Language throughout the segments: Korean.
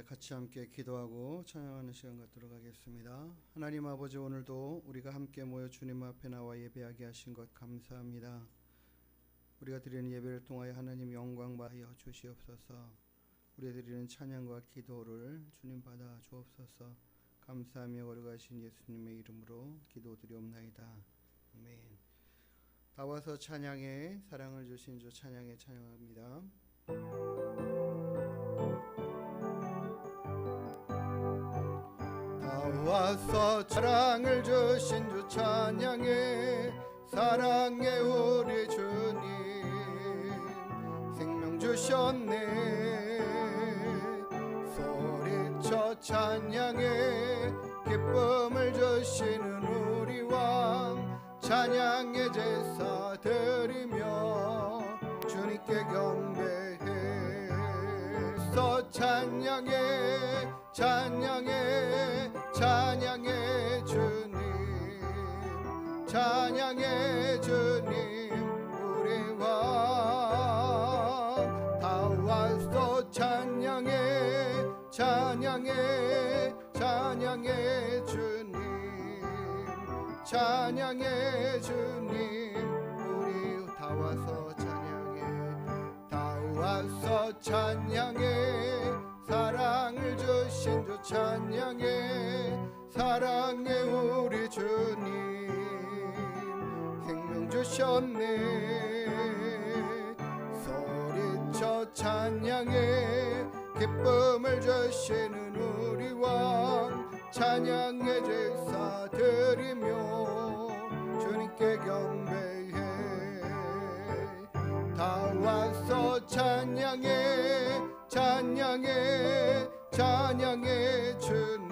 같이 함께 기도하고 찬양하는 시간 갖도록 하겠습니다. 하나님 아버지, 오늘도 우리가 함께 모여 주님 앞에 나와 예배하게 하신 것 감사합니다. 우리가 드리는 예배를 통하여 하나님 영광 받아 주시옵소서. 우리가 드리는 찬양과 기도를 주님 받아 주옵소서. 감사하며 거룩하신 예수님의 이름으로 기도드리옵나이다. 아멘. 다 와서 찬양에 사랑을 주신 주 찬양에 찬양합니다. 와서 사랑을 주신 주 찬양해. 사랑해 우리 주님 생명 주셨네. 소리쳐 찬양해. 기쁨을 주시는 우리 왕 찬양의 제사 드리며 주님께 경배해. 서 찬양해 찬양해 찬양해 주님 찬양해 주님 우리 왕 다 와서 찬양해 찬양해 찬양해 주님 찬양해 주님 우리 다 와서 찬양해 다 와서 찬양해. 사랑을 주신 주 찬양해. 사랑해 우리 주님 생명 주셨네. 소리쳐 찬양해. 기쁨을 주시는 우리 왕 찬양의 제사 드리며 주님께 경배해. 다 와서 찬양해 찬양해 찬양해 주님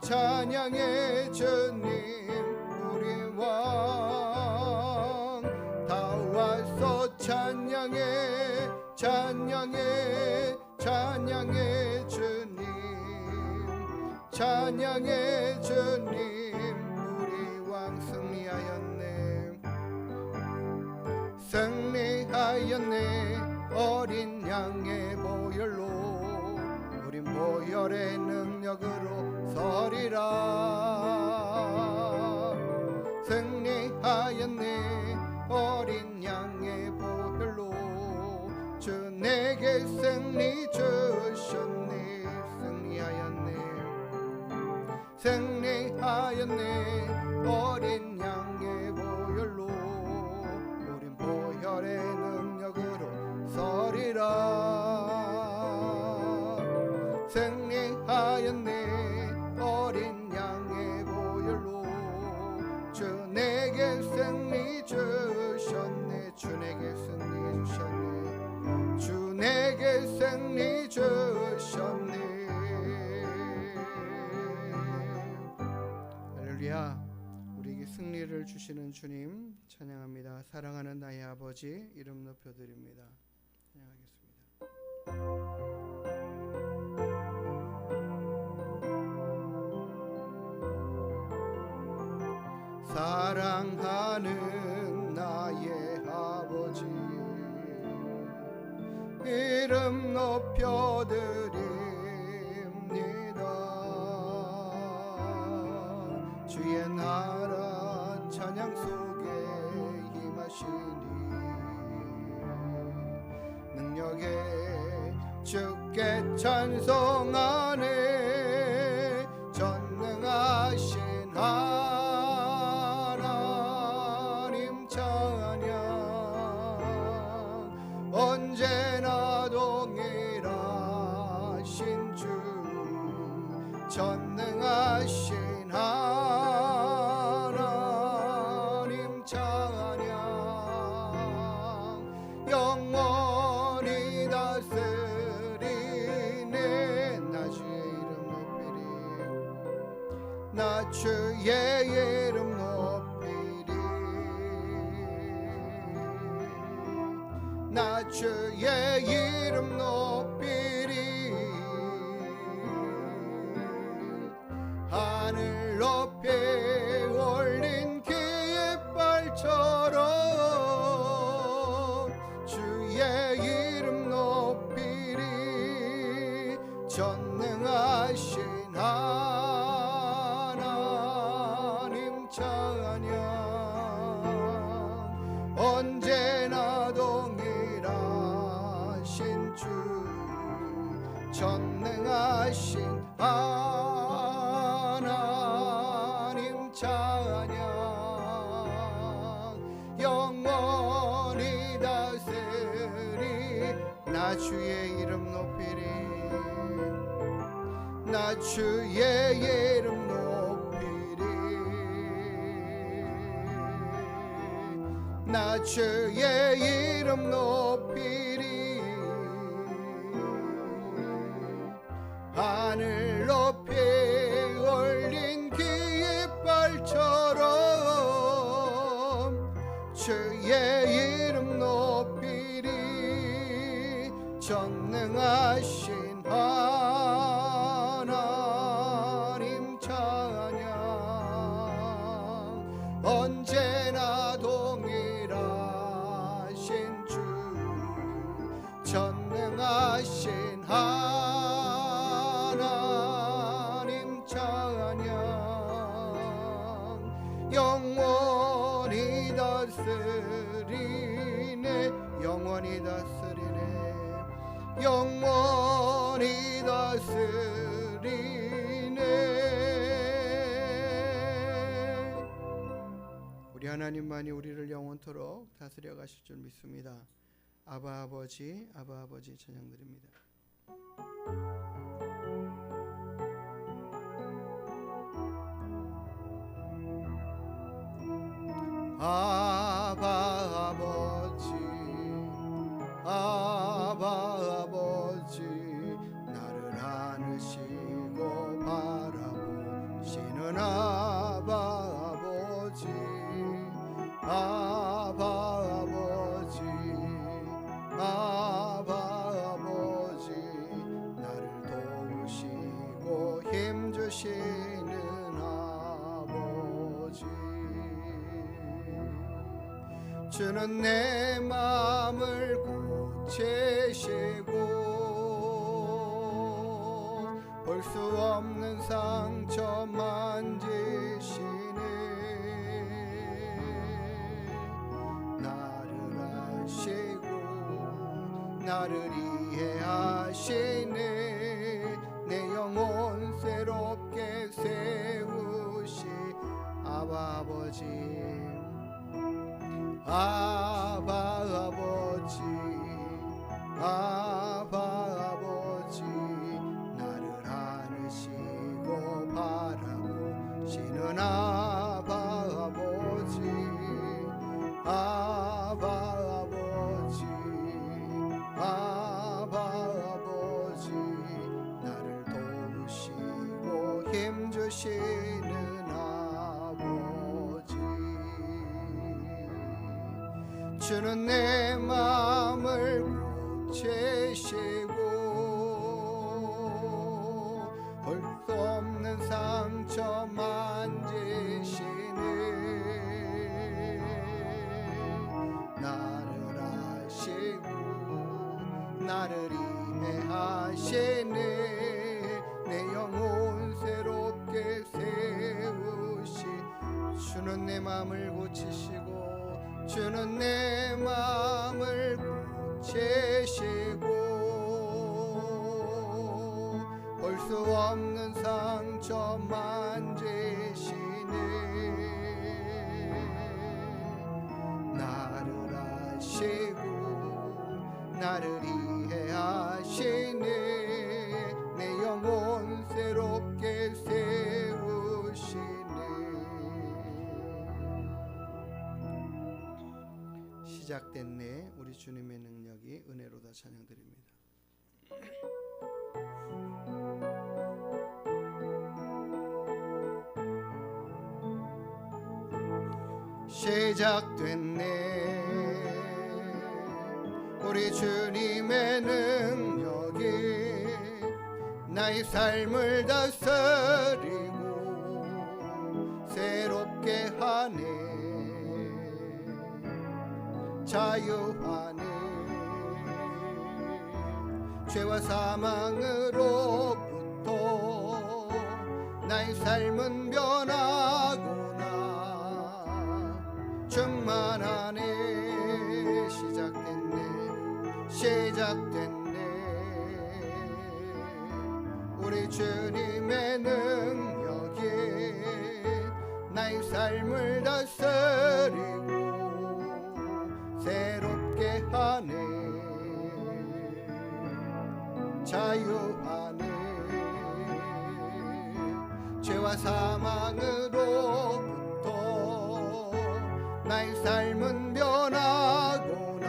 찬양해 주님 우리 왕 다 와서 찬양해 찬양해 찬양해 주님 찬양해 주님 우리 왕 승리하였네. 승리하였네. 어린 양의 보혈로 우린 보혈의 능력으로 서리라. 승리하였네. 어린 양의 보혈로 주 내게 승리 주셨네. 승리하였네. 승리하였네. 어린 양의 보혈로 우린 보혈의 능력으로 서리라. 승리하였네. 어린 양의 보혈로 주 내게 승리 주셨네. 주 내게 승리 주셨네. 주 내게 승리 주셨네. 할렐루야. 우리에게 승리를 주시는 주님 찬양합니다. 사랑하는 나의 아버지 이름 높여드립니다. 사랑하는 나의 아버지 이름 높여드립니다. 주의 나라 찬양 속에 임하시니 능력에 주께 찬송하네. 전능하신 하나님 찬양. 언제나 동일하신 주 전능하신 하나님 찬양. 영원히 다스리네. 나 주의 이름 높이리. 나 주의 이름 높이리. 나 주의 이름 높이리. 하늘 높이 올린 깃발처럼 주의 이름 높이리. 전능하신 하나님 찬양 언제나 동일하신 주 전능하신 하나님 찬양 영원히 다스리 나 주의 이름 높이리 나 주의 이름 높이리 나 주의 이름 높이리 하늘 높이 올린 깃발처럼 주의 이름 높이리 전능하신 하나님 찬양 언제나 동일하신 주 전능하신 하나님 찬양 영원히 다스리네 영원히 다스리네 영원히 다스리네 우리 하나님만이 우리를 영원토록 다스려 가실 줄 믿습니다. 아바 아버지 찬양드립니다. 아바 아버지 나를 안으시고 바라보시는 아바 아버지 나를 도우시고 힘주시는 아버지 주는 내 마음을 고치시고 볼 수 없는 상처 만지시네 나를 아시고 나를 이해하시네 내 영혼 새롭게 세우시 아바 아버지 나를 안으시고 바라보시는 아바 아버지 나를 도우시고 힘주시는 아버지 주는 내 마음을 고치시고 볼 수 없는 상처 만지시네 나를 아시고 나를 이해하시네 내 영혼 새롭게 세우시 주는 내 마음을 고치시고 주는 내 마음을 고치시고 볼 수 없는 상처 만지시네 나를 아시고 나를 이해하시네 내 영혼 새롭게 세우시네 시작됐네 우리 주님의 능력이 은혜로다 찬양드립니다. 시작됐네 우리 주님의 능력이 나의 삶을 다스리고 새롭게 하네 자유하네 죄와 사망으로부터 나의 삶은 변하구나. 충만하네. 시작됐네. 우리 주님의 능력이 나의 삶을 다스리고 새롭게 하네. 자유하네. 죄와 사망으로부터 나의 삶은 변하구나.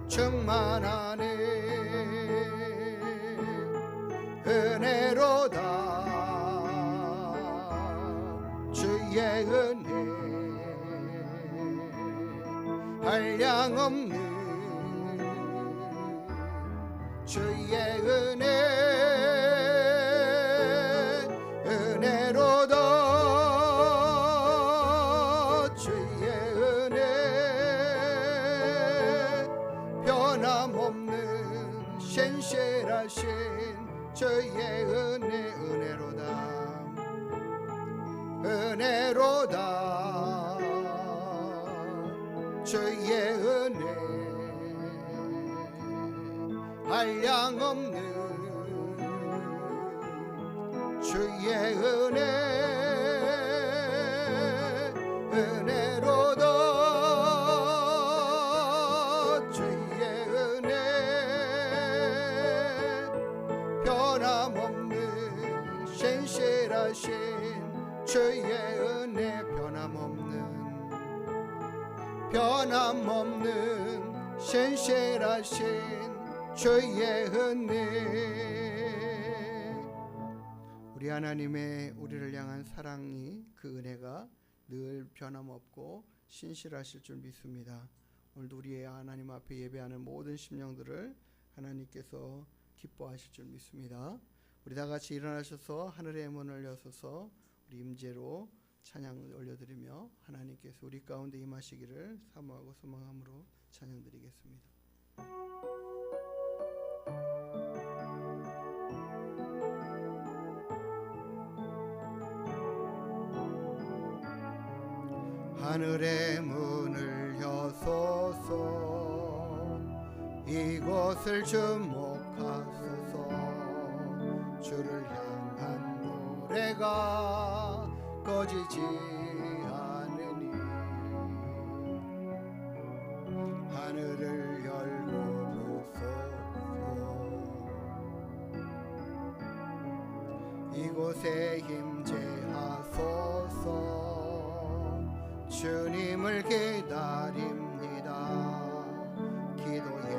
충만하네. 은혜로다. 주의 은혜 한량없는 주의 은혜. 은혜로다. 주의 은혜 변함없는 신실하신 주의 은혜. 은혜로다. 주의 은혜 한량없는 주의 은혜. 은혜로다. 주의 은혜 변함없는 신실하신 주의 은혜. 변함없는 신실하신 주의 은혜. 우리 하나님의 우리를 향한 사랑이, 그 은혜가 늘 변함없고 신실하실 줄 믿습니다. 오늘도 우리의 하나님 앞에 예배하는 모든 심령들을 하나님께서 기뻐하실 줄 믿습니다. 우리 다 같이 일어나셔서 하늘의 문을 여서서 우리 임재로 찬양을 올려드리며 하나님께서 우리 가운데 임하시기를 사모하고 소망함으로 찬양드리겠습니다. 하늘의 문을 여소서. 이곳을 주목하소서. 주를 향한 노래가 꺼지지 않으니 하늘을 열고 보소서. 이곳에 임재하소서. 주님을 기다립니다. 기도의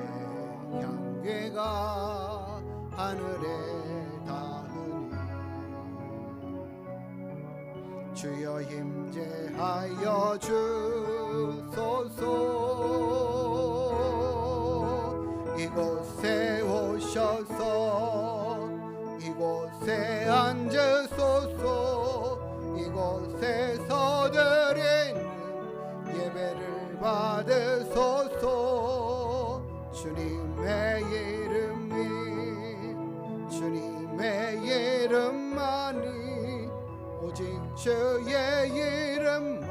향기가 하늘에 닿으니 주여 임재하여 주소서. 이곳에 오셔서 이곳에 앉으소서. 이곳에서 드리는 예배를 받으소서. 주님의 이름만이 오직 주의 이름만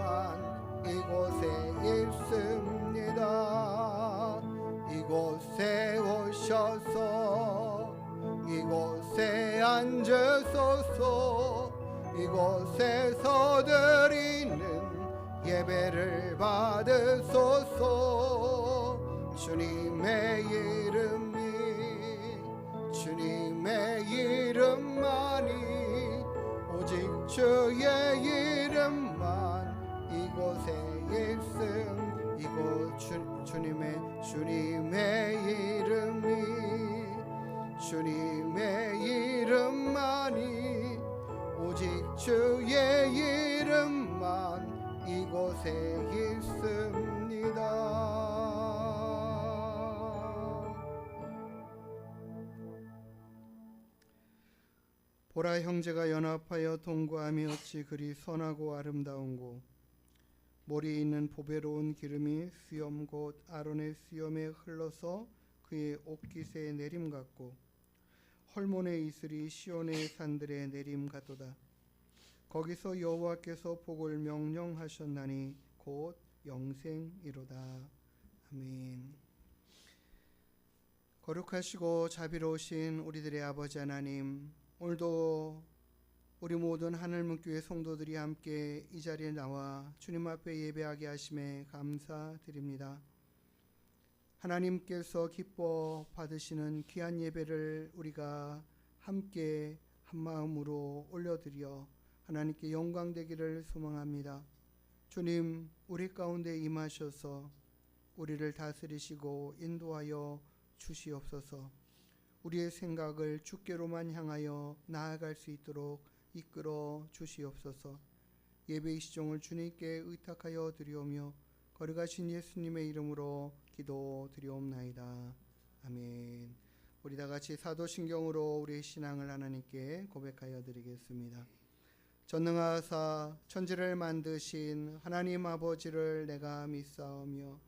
이곳에 있습니다. 이곳에 오셔서 이곳에 앉으소서. 이곳에서 드리는 예배를 받으소서. 주님의 이름만이 오직 주의 이름만 이곳에 있음. 이곳 주님의 이름만이 오직 주의 이름만 이곳에 있습니다. 보라, 형제가 연합하여 동거함이 어찌 그리 선하고 아름다운고. 몰이 있는 보배로운 기름이 수염 곧 아론의 수염에 흘러서 그의 옷깃의 내림 같고 헐몬의 이슬이 시온의 산들의 내림 같도다. 거기서 여호와께서 복을 명령하셨나니 곧 영생이로다. 아멘. 거룩하시고 자비로우신 우리들의 아버지 하나님, 오늘도 우리 모든 하늘문교회 성도들이 함께 이 자리에 나와 주님 앞에 예배하게 하심에 감사드립니다. 하나님께서 기뻐 받으시는 귀한 예배를 우리가 함께 한마음으로 올려드려 하나님께 영광되기를 소망합니다. 주님, 우리 가운데 임하셔서 우리를 다스리시고 인도하여 주시옵소서. 우리의 생각을 주께로만 향하여 나아갈 수 있도록 이끌어 주시옵소서. 예배의 시종을 주님께 의탁하여 드리오며 거룩하신 예수님의 이름으로 기도드리옵나이다. 아멘. 우리 다같이 사도신경으로 우리의 신앙을 하나님께 고백하여 드리겠습니다. 전능하사 천지를 만드신 하나님 아버지를 내가 믿사오며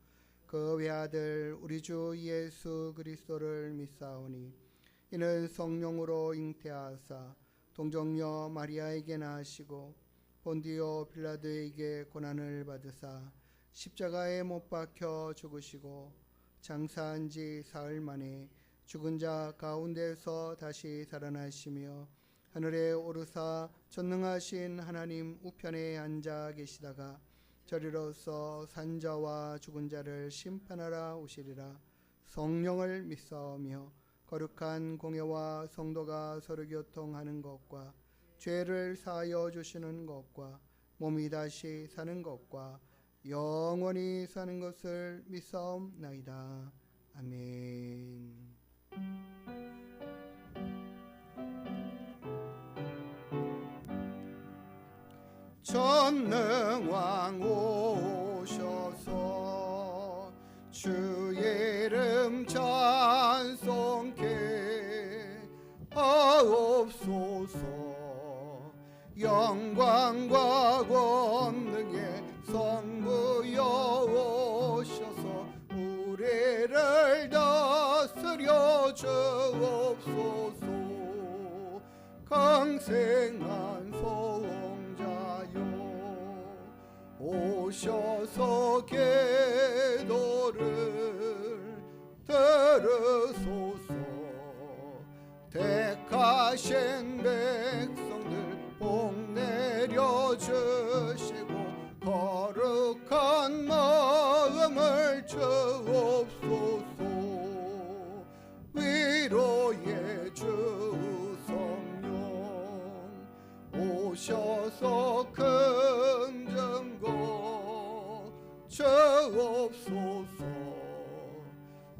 그 외아들 우리 주 예수 그리스도를 믿사오니 이는 성령으로 잉태하사 동정녀 마리아에게 나시고 본디오 빌라도에게 고난을 받으사 십자가에 못 박혀 죽으시고 장사한 지 사흘 만에 죽은 자 가운데서 다시 살아나시며 하늘에 오르사 전능하신 하나님 우편에 앉아 계시다가 저리로서 산자와 죽은 자를 심판하러 오시리라. 성령을 믿사오며 거룩한 공예와 성도가 서로 교통하는 것과 죄를 사하여 주시는 것과 몸이 다시 사는 것과 영원히 사는 것을 믿사옵나이다. 아멘. 전능왕 오셔서 주의 이름 찬송케 하옵소서. 영광과 권능의 성부여 오셔서 우리를 다스려 주옵소서. 강생한 소홍자여 오셔서 기도를 들으소서. 택하신 백성들 복 내려주시고 거룩한 마음을 주옵소서. 위로의 주 성령 오셔서 큰 증거 주옵소서.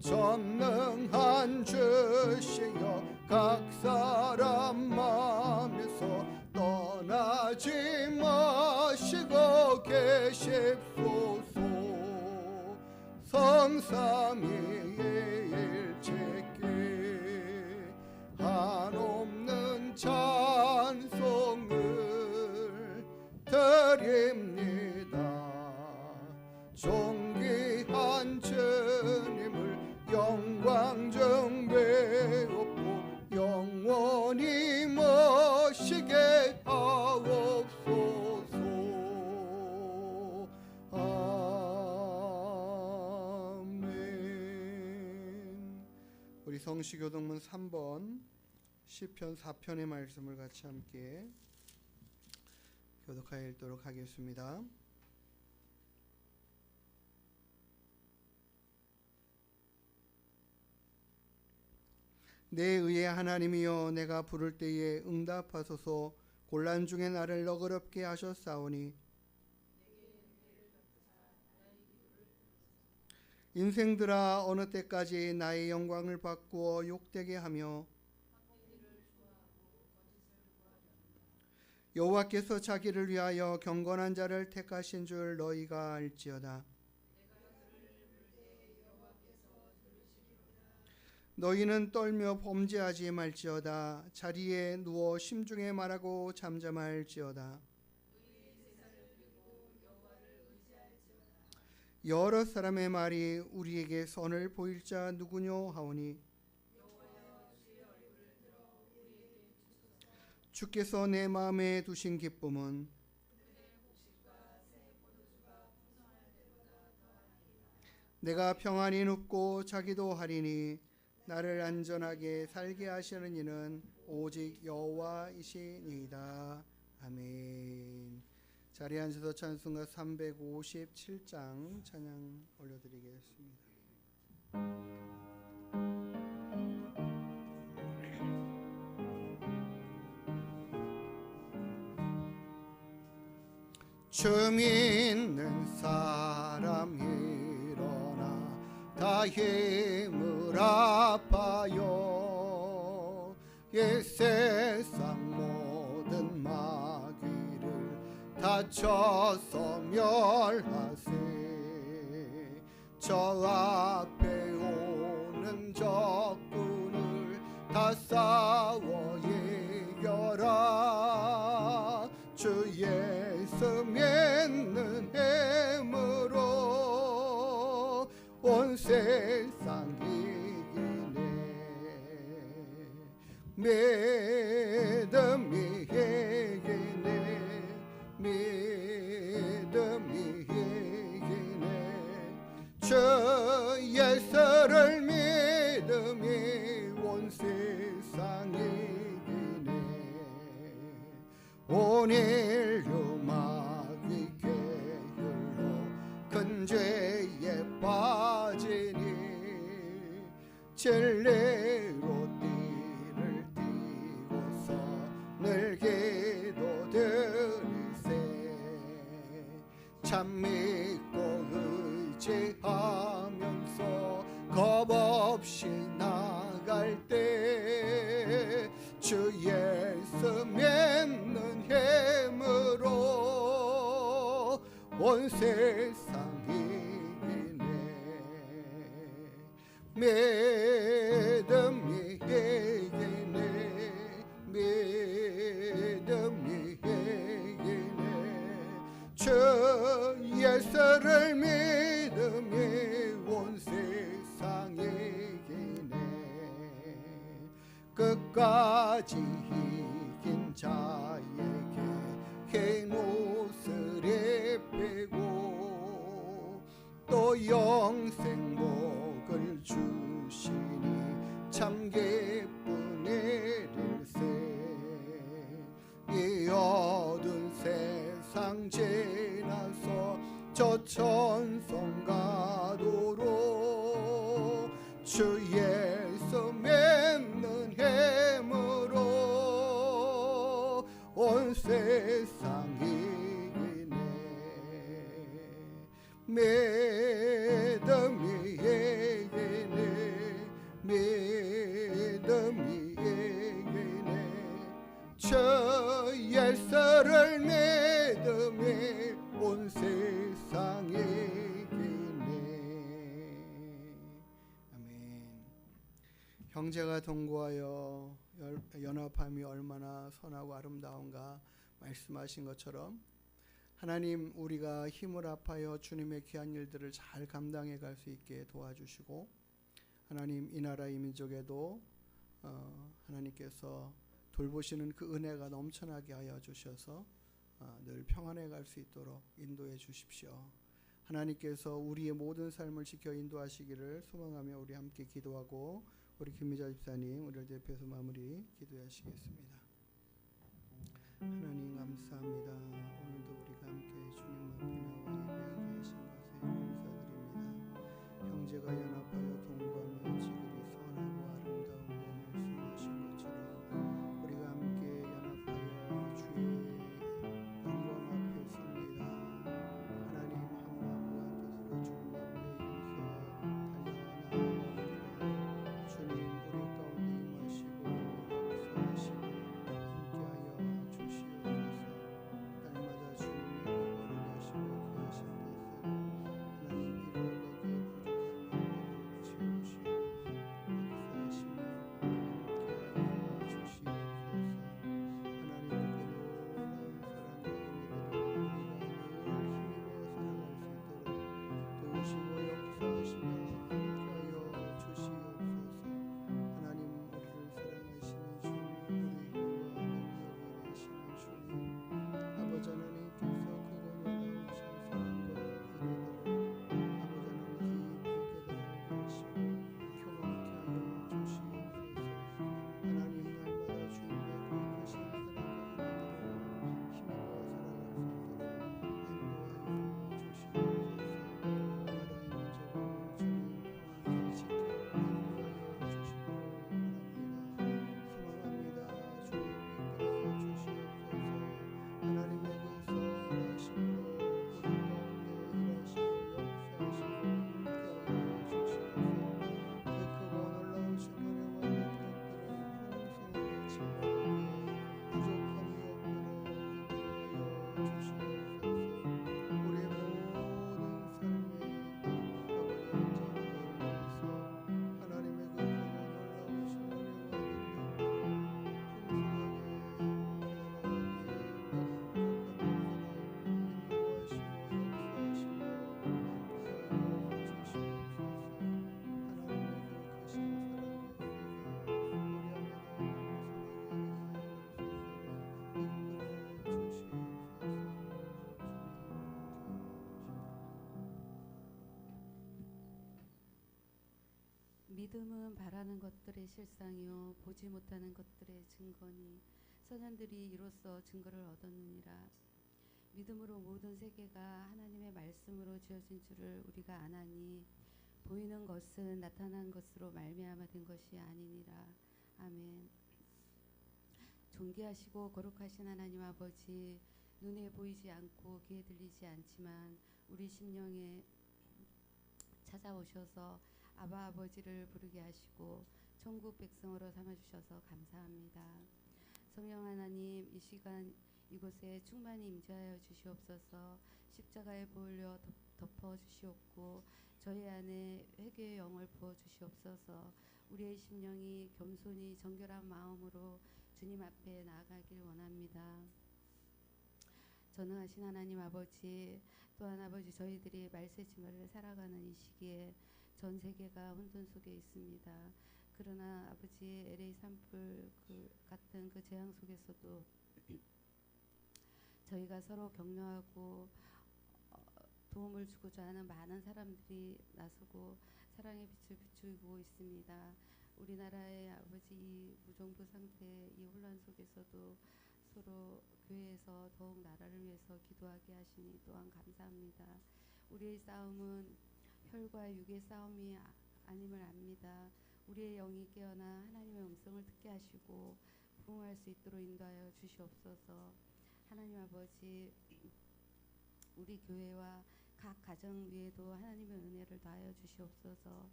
전능한 주시여 각 사람 마음에서 떠나지 마시고 계십소서. 성삼위의 일체께 한없는 찬송을 드립니다. 존귀한 주님을 영광 정배옵고 영원히 모시게 하옵소서. 아멘. 우리 성시교동문 3번 시편 4편의 말씀을 같이 함께 교독하여 읽도록 하겠습니다. 내 의의 하나님이여, 내가 부를 때에 응답하소서. 곤란 중에 나를 너그럽게 하셨사오니 인생들아, 어느 때까지 나의 영광을 바꾸어 욕되게 하며 여호와께서 자기를 위하여 경건한 자를 택하신 줄 너희가 알지어다. 너희는 떨며 범죄하지 말지어다. 자리에 누워 심중에 말하고 잠잠할지어다. 여러 사람의 말이 우리에게 선을 보일 자 누구뇨 하오니 주께서 내 마음에 두신 기쁨은 내가 평안히 눕고 자기도 하리니 나를 안전하게 살게 하시는 이는 오직 여호와이시니이다. 아멘. 자리에 앉아서 찬송가 357장 찬양 올려드리겠습니다. 주 믿는 사람 일어나 다 힘을 아파요. 이 세상 모든 마귀를 다 쳐서 멸하세. 저 앞에 오는 적군을 다 싸워 이겨라. 주 예수 믿는 힘으로 온 세상 이기네. 믿음이 이기네. 믿음이 이기네. 주 예수를 믿음이 온 세상 이기네. 온 인류 마귀 계율로 큰 죄에 빠지니 진리로 띠를 띠고서 늘 기도드리세. 참 믿고 의지하면서 겁없이 나갈 때 주 예수 믿는 힘으로 온 세상 이기네. 믿음이 이기네. 믿음이 이기네. 주 예수를 믿음이 온 세상 이기네. 끝까지 이긴 자에게 흰 옷을 입히고 또 영생 복을 주시니 참 기쁜 일일세. 이 어두운 세상 지나서 저 천성 가도록 주 예수 믿는 힘으로 온 세상 이기네. 믿음이 이기네. 믿음이 이기네. 주 예수를 믿음이 온 세상 이기네. 아멘. 형제가 동거하여 연합함이 얼마나 선하고 아름다운가 말씀하신 것처럼 하나님, 우리가 힘을 합하여 주님의 귀한 일들을 잘 감당해 갈 수 있게 도와주시고, 하나님, 이 나라 이 민족에도 하나님께서 돌보시는 그 은혜가 넘쳐나게 하여 주셔서 늘 평안해 갈 수 있도록 인도해 주십시오. 하나님께서 우리의 모든 삶을 지켜 인도하시기를 소망하며 우리 함께 기도하고, 우리 김미자 집사님 우리를 대표해서 마무리 기도하시겠습니다. 하나님 감사합니다. 오늘도 우리가 함께 주님 앞에 나와 예배하게 하신 것에 감사드립니다. 형제가 연합하여 동거하며 지극히 선하고 아름다운 거 말씀하신 것처럼 우리가 함께 연합하여 주의 영광 앞에 섭니다. 하나님, 한 마음과 한 뜻으로 주님 앞에 달려나아갑니다. 주님, 우리 가운데 임하시고 역사하시고 함께하여 주시옵소서. 날마다 주님의 은혜를 하시고 귀하신 뜻을 하나님 이루어가게 부족한 마음을 채우시옵소서. 믿음은 바라는 것들의 실상이요 보지 못하는 것들의 증거니 선현들이 이로써 증거를 얻었느니라. 믿음으로 모든 세계가 하나님의 말씀으로 지어진 줄을 우리가 아나니 보이는 것은 나타난 것으로 말미암아 된 것이 아니니라. 아멘. 존귀하시고 거룩하신 하나님 아버지, 눈에 보이지 않고 귀에 들리지 않지만 우리 심령에 찾아오셔서 아바 아버지를 부르게 하시고 천국 백성으로 삼아주셔서 감사합니다. 성령 하나님, 이 시간 이곳에 충만히 임재하여 주시옵소서. 십자가에 보혈로 덮어 주시옵고 저희 안에 회개의 영을 부어 주시옵소서. 우리의 심령이 겸손히 정결한 마음으로 주님 앞에 나아가길 원합니다. 전능하신 하나님 아버지, 또한 아버지 저희들이 말세지물을 살아가는 이 시기에 전 세계가 혼돈 속에 있습니다. 그러나 아버지 LA 산불 같은 그 재앙 속에서도 저희가 서로 격려하고 도움을 주고자 하는 많은 사람들이 나서고 사랑의 빛을 비추고 있습니다. 우리나라의 아버지 이 무정부 상태, 이 혼란 속에서도 서로 교회에서 더욱 나라를 위해서 기도하게 하시니 또한 감사합니다. 우리의 싸움은 혈과 육의 싸움이 아님을 압니다. 우리의 영이 깨어나 하나님의 음성을 듣게 하시고 부응할 수 있도록 인도하여 주시옵소서. 하나님 아버지, 우리 교회와 각 가정 위에도 하나님의 은혜를 더하여 주시옵소서.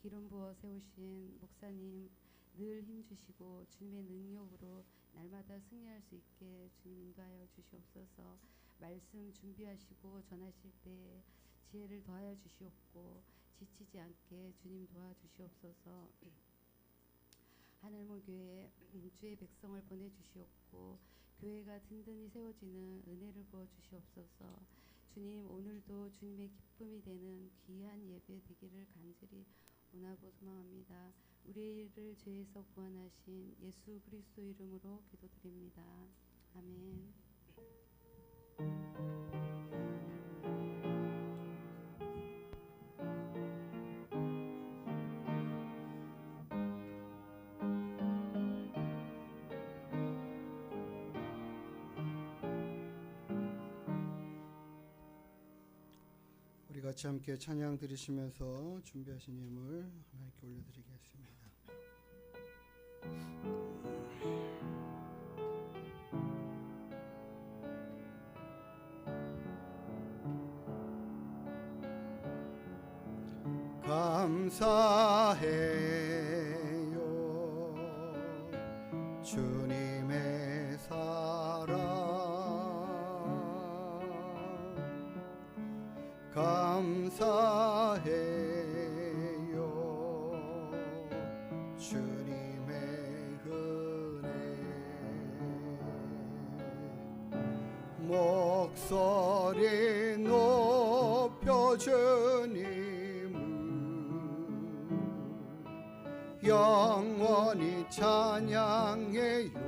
기름 부어 세우신 목사님 늘 힘주시고 주님의 능력으로 날마다 승리할 수 있게 주님 인도하여 주시옵소서. 말씀 준비하시고 전하실 때 지혜를 더하여 주시옵고 지치지 않게 주님 도와주시옵소서. 하늘문 교회에 주의 백성을 보내주시옵고 교회가 든든히 세워지는 은혜를 부어주시옵소서. 주님, 오늘도 주님의 기쁨이 되는 귀한 예배 되기를 간절히 원하고 소망합니다. 우리를 죄에서 구원하신 예수 그리스도 이름으로 기도드립니다. 아멘. 우리 같이 함께 찬양 드리시면서 준비하신 예물 하나님께 올려드리겠습니다. 감사해요 주님의 사랑, 감사해요 주님의 은혜. 목소리 높여 주님을 영원히 찬양해요.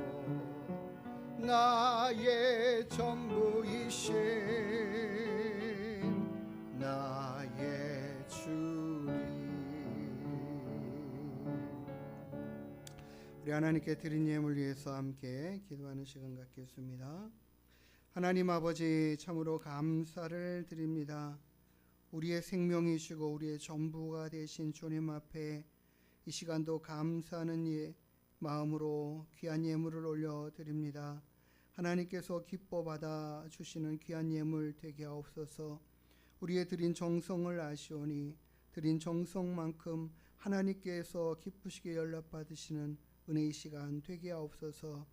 나의 전부이신 나의 주님. 우리 하나님께 드린 예물 위해서 함께 기도하는 시간 갖겠습니다. 하나님 아버지, 참으로 감사를 드립니다. 우리의 생명이시고 우리의 전부가 되신 주님 앞에 이 시간도 감사하는 마음으로 귀한 예물을 올려드립니다. 하나님께서 기뻐 받아 주시는 귀한 예물 되게 하옵소서. 우리의 드린 정성을 아시오니 드린 정성만큼 하나님께서 기쁘시게 연락받으시는 은혜의 시간 되게 하옵소서.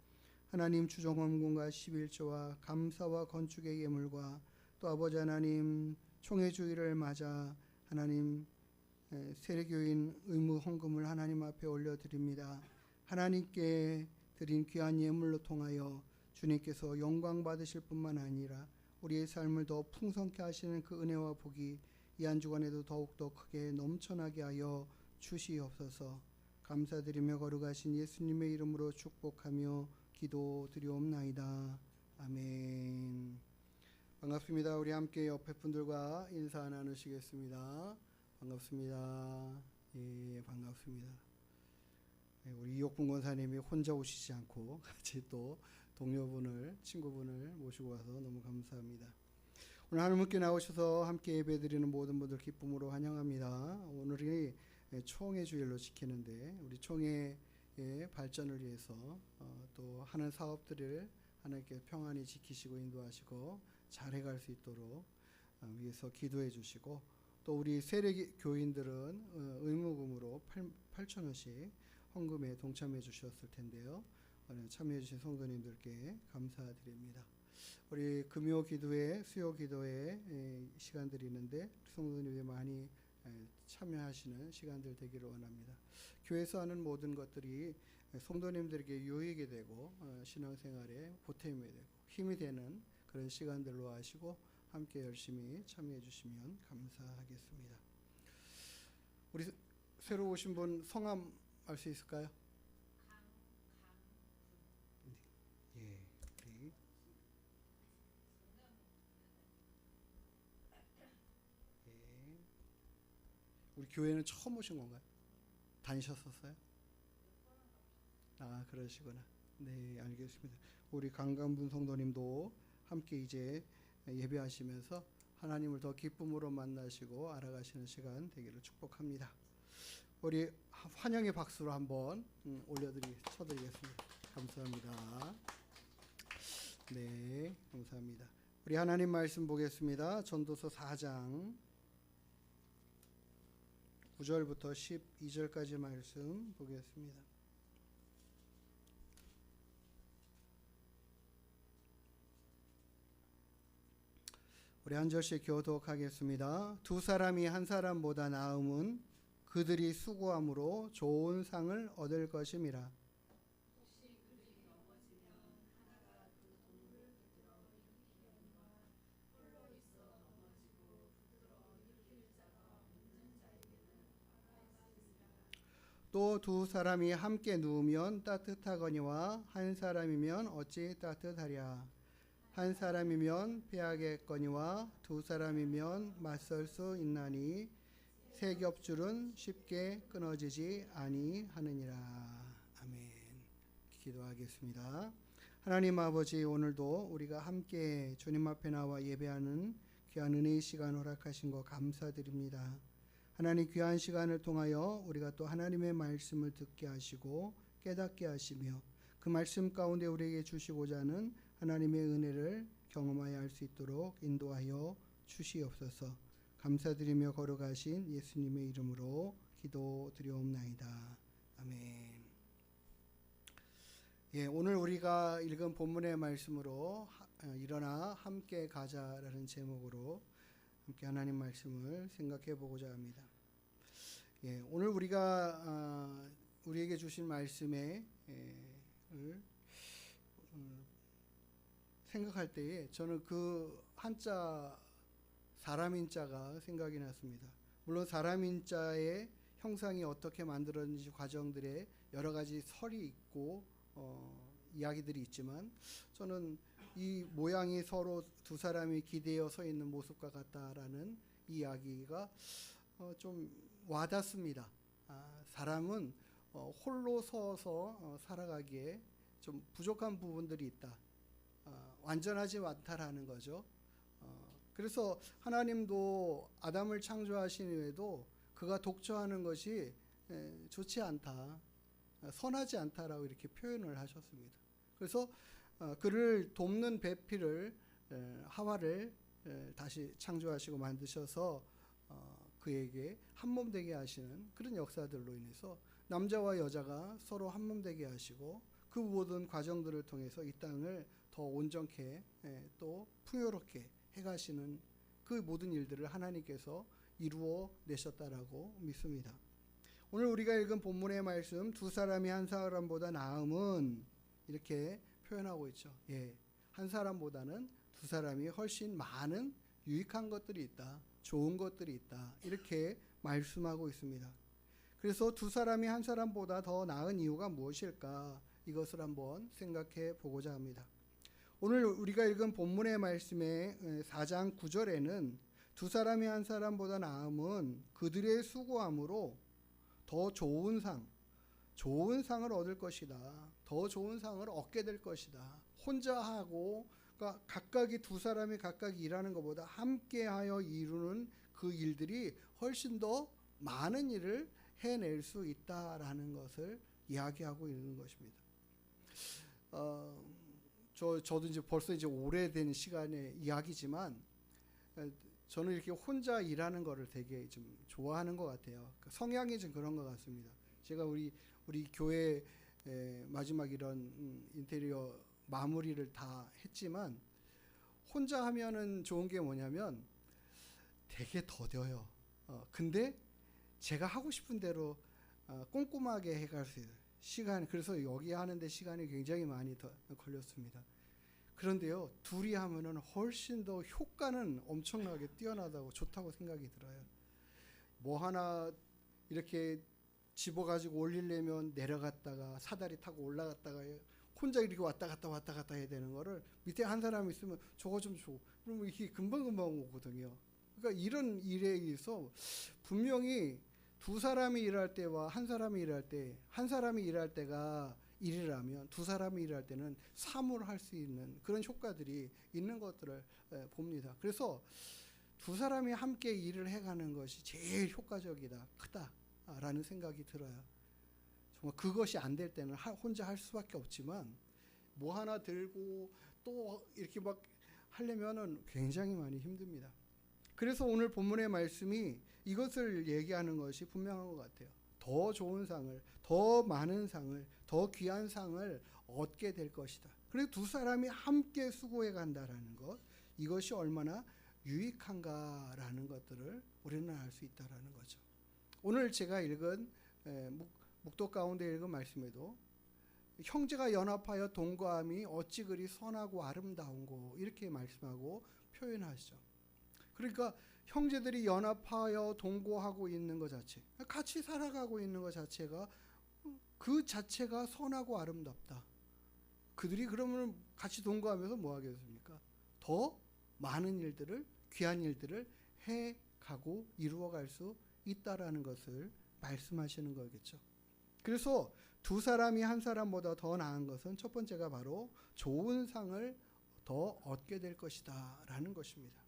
하나님, 주정원금과 11조와 감사와 건축의 예물과 또 아버지 하나님 총회 주일을 맞아 하나님 세례교인 의무 헌금을 하나님 앞에 올려드립니다. 하나님께 드린 귀한 예물로 통하여 주님께서 영광 받으실 뿐만 아니라 우리의 삶을 더 풍성케 하시는 그 은혜와 복이 이 한 주간에도 더욱더 크게 넘쳐나게 하여 주시옵소서. 감사드리며 거룩하신 예수님의 이름으로 축복하며 기도드리옵나이다. 아멘. 반갑습니다. 우리 함께 옆에 분들과 인사 나누시겠습니다. 반갑습니다. 예, 반갑습니다. 예, 우리 이옥분 권사님이 혼자 오시지 않고 같이 또 동료분을, 친구분을 모시고 와서 너무 감사합니다. 오늘 하나님께 나오셔서 함께 예배드리는 모든 분들 기쁨으로 환영합니다. 오늘이 총회 주일로 지키는데 우리 총회의 발전을 위해서 또 하는 사업들을 하나님께 평안히 지키시고 인도하시고 잘 해갈 수 있도록 위해서 기도해 주시고, 또 우리 세례 교인들은 의무금으로 8,000원씩 헌금에 동참해 주셨을 텐데요. 참여해 주신 성도님들께 감사드립니다. 우리 금요 기도회, 수요 기도회 시간들이 있는데 성도님이 많이 참여하시는 시간들 되기를 원합니다. 교회에서 하는 모든 것들이 성도님들에게 유익이 되고 신앙생활에 보탬이 되고 힘이 되는 그런 시간들로 하시고 함께 열심히 참여해 주시면 감사하겠습니다. 우리 새로 오신 분 성함 알 수 있을까요? 예, 우리 교회는 처음 오신 건가요? 다니셨었어요? 아, 그러시구나. 네, 알겠습니다. 우리 강간분 성도님도 함께 이제 예배하시면서 하나님을 더 기쁨으로 만나시고 알아가시는 시간 되기를 축복합니다. 우리 환영의 박수로 한번 쳐드리겠습니다. 감사합니다. 네, 감사합니다. 우리 하나님 말씀 보겠습니다. 전도서 4장 9절부터 12절까지 말씀 보겠습니다. 우리 한 절씩 교독하겠습니다. 두 사람이 한 사람보다 나음은 그들이 수고함으로 좋은 상을 얻을 것임이라. 또 두 사람이 함께 누우면 따뜻하거니와 한 사람이면 어찌 따뜻하랴. 한 사람이면 패하겠거니와 두 사람이면 맞설 수 있나니 세 겹줄은 쉽게 끊어지지 아니하느니라. 아멘. 기도하겠습니다. 하나님 아버지, 오늘도 우리가 함께 주님 앞에 나와 예배하는 귀한 은혜의 시간 허락하신 것 감사드립니다. 하나님, 귀한 시간을 통하여 우리가 또 하나님의 말씀을 듣게 하시고 깨닫게 하시며 그 말씀 가운데 우리에게 주시고자 하는 하나님의 은혜를 경험하여 할 수 있도록 인도하여 주시옵소서. 감사드리며 걸어가신 예수님의 이름으로 기도드리옵나이다. 아멘. 예, 오늘 우리가 읽은 본문의 말씀으로 일어나 함께 가자라는 제목으로 함께 하나님 말씀을 생각해 보고자 합니다. 예, 오늘 우리가 우리에게 주신 말씀에 생각할 때에 저는 그 한자 사람인자가 생각이 났습니다. 물론 사람인자의 형상이 어떻게 만들어졌는지 과정들에 여러 가지 설이 있고 이야기들이 있지만 저는 이 모양이 서로 두 사람이 기대어 서 있는 모습과 같다라는 이야기가 좀 와닿습니다. 사람은 홀로 서서 살아가기에 좀 부족한 부분들이 있다. 완전하지 않다라는 거죠. 그래서 하나님도 아담을 창조하신 후에도 그가 독처하는 것이 좋지 않다, 선하지 않다라고 이렇게 표현을 하셨습니다. 그래서 그를 돕는 배필을 하와를 다시 창조하시고 만드셔서 그에게 한몸 되게 하시는 그런 역사들로 인해서 남자와 여자가 서로 한몸 되게 하시고 그 모든 과정들을 통해서 이 땅을 더 온전케 또 풍요롭게 해가시는 그 모든 일들을 하나님께서 이루어 내셨다라고 믿습니다. 오늘 우리가 읽은 본문의 말씀, 두 사람이 한 사람보다 나음은 이렇게 표현하고 있죠. 예, 한 사람보다는 두 사람이 훨씬 많은 유익한 것들이 있다, 좋은 것들이 있다, 이렇게 말씀하고 있습니다. 그래서 두 사람이 한 사람보다 더 나은 이유가 무엇일까, 이것을 한번 생각해 보고자 합니다. 오늘 우리가 읽은 본문의 말씀의 4장 9절에는 두 사람이 한 사람보다 나음은 그들의 수고함으로 더 좋은 상을 얻을 것이다. 더 좋은 상을 얻게 될 것이다. 혼자 하고, 그러니까 각각이 두 사람이 각각 일하는 것보다 함께하여 이루는 그 일들이 훨씬 더 많은 일을 해낼 수 있다라는 것을 이야기하고 있는 것입니다. 저도 이제 벌써 이제 오래된 시간의 이야기지만 저는 이렇게 혼자 일하는 거를 되게 좀 좋아하는 것 같아요. 성향이 좀 그런 것 같습니다. 제가 우리 교회 마지막 이런 인테리어 마무리를 다 했지만 혼자 하면은 좋은 게 뭐냐면 되게 더뎌요. 근데 제가 하고 싶은 대로 꼼꼼하게 해갈 수 있어요. 그래서 여기 하는데 시간이 굉장히 많이 더 걸렸습니다. 그런데요, 둘이 하면은 훨씬 더 효과는 엄청나게 뛰어나다고 좋다고 생각이 들어요. 뭐 하나 이렇게 집어가지고 올리려면 내려갔다가 사다리 타고 올라갔다가 혼자 이렇게 왔다 갔다 해야 되는 거를 밑에 한 사람이 있으면 저거 좀 줘. 그러면 이게 금방 오거든요. 그러니까 이런 일에 의해서 분명히 두 사람이 일할 때와 한 사람이 일할 때, 한 사람이 일할 때가 일을 하면 두 사람이 일할 때는 사물할 수 있는 그런 효과들이 있는 것들을 봅니다. 그래서 두 사람이 함께 일을 해가는 것이 제일 효과적이다, 크다라는 생각이 들어요. 정말 그것이 안 될 때는 혼자 할 수밖에 없지만 뭐 하나 들고 또 이렇게 막 하려면은 굉장히 많이 힘듭니다. 그래서 오늘 본문의 말씀이 이것을 얘기하는 것이 분명한 것 같아요. 더 좋은 상을, 더 많은 상을, 더 귀한 상을 얻게 될 것이다. 그리고 두 사람이 함께 수고해 간다라는 것, 이것이 얼마나 유익한가라는 것들을 우리는 알 수 있다라는 거죠. 오늘 제가 읽은 묵독 가운데 읽은 말씀에도 형제가 연합하여 동거함이 어찌 그리 선하고 아름다운고 이렇게 말씀하고 표현하시죠. 그러니까 형제들이 연합하여 동거하고 있는 것 자체, 같이 살아가고 있는 것 자체가 그 자체가 선하고 아름답다. 그들이 그러면 같이 동거하면서 뭐 하겠습니까? 더 많은 일들을, 귀한 일들을 해가고 이루어갈 수 있다라는 것을 말씀하시는 거겠죠. 그래서 두 사람이 한 사람보다 더 나은 것은 첫 번째가 바로 좋은 상을 더 얻게 될 것이다 라는 것입니다.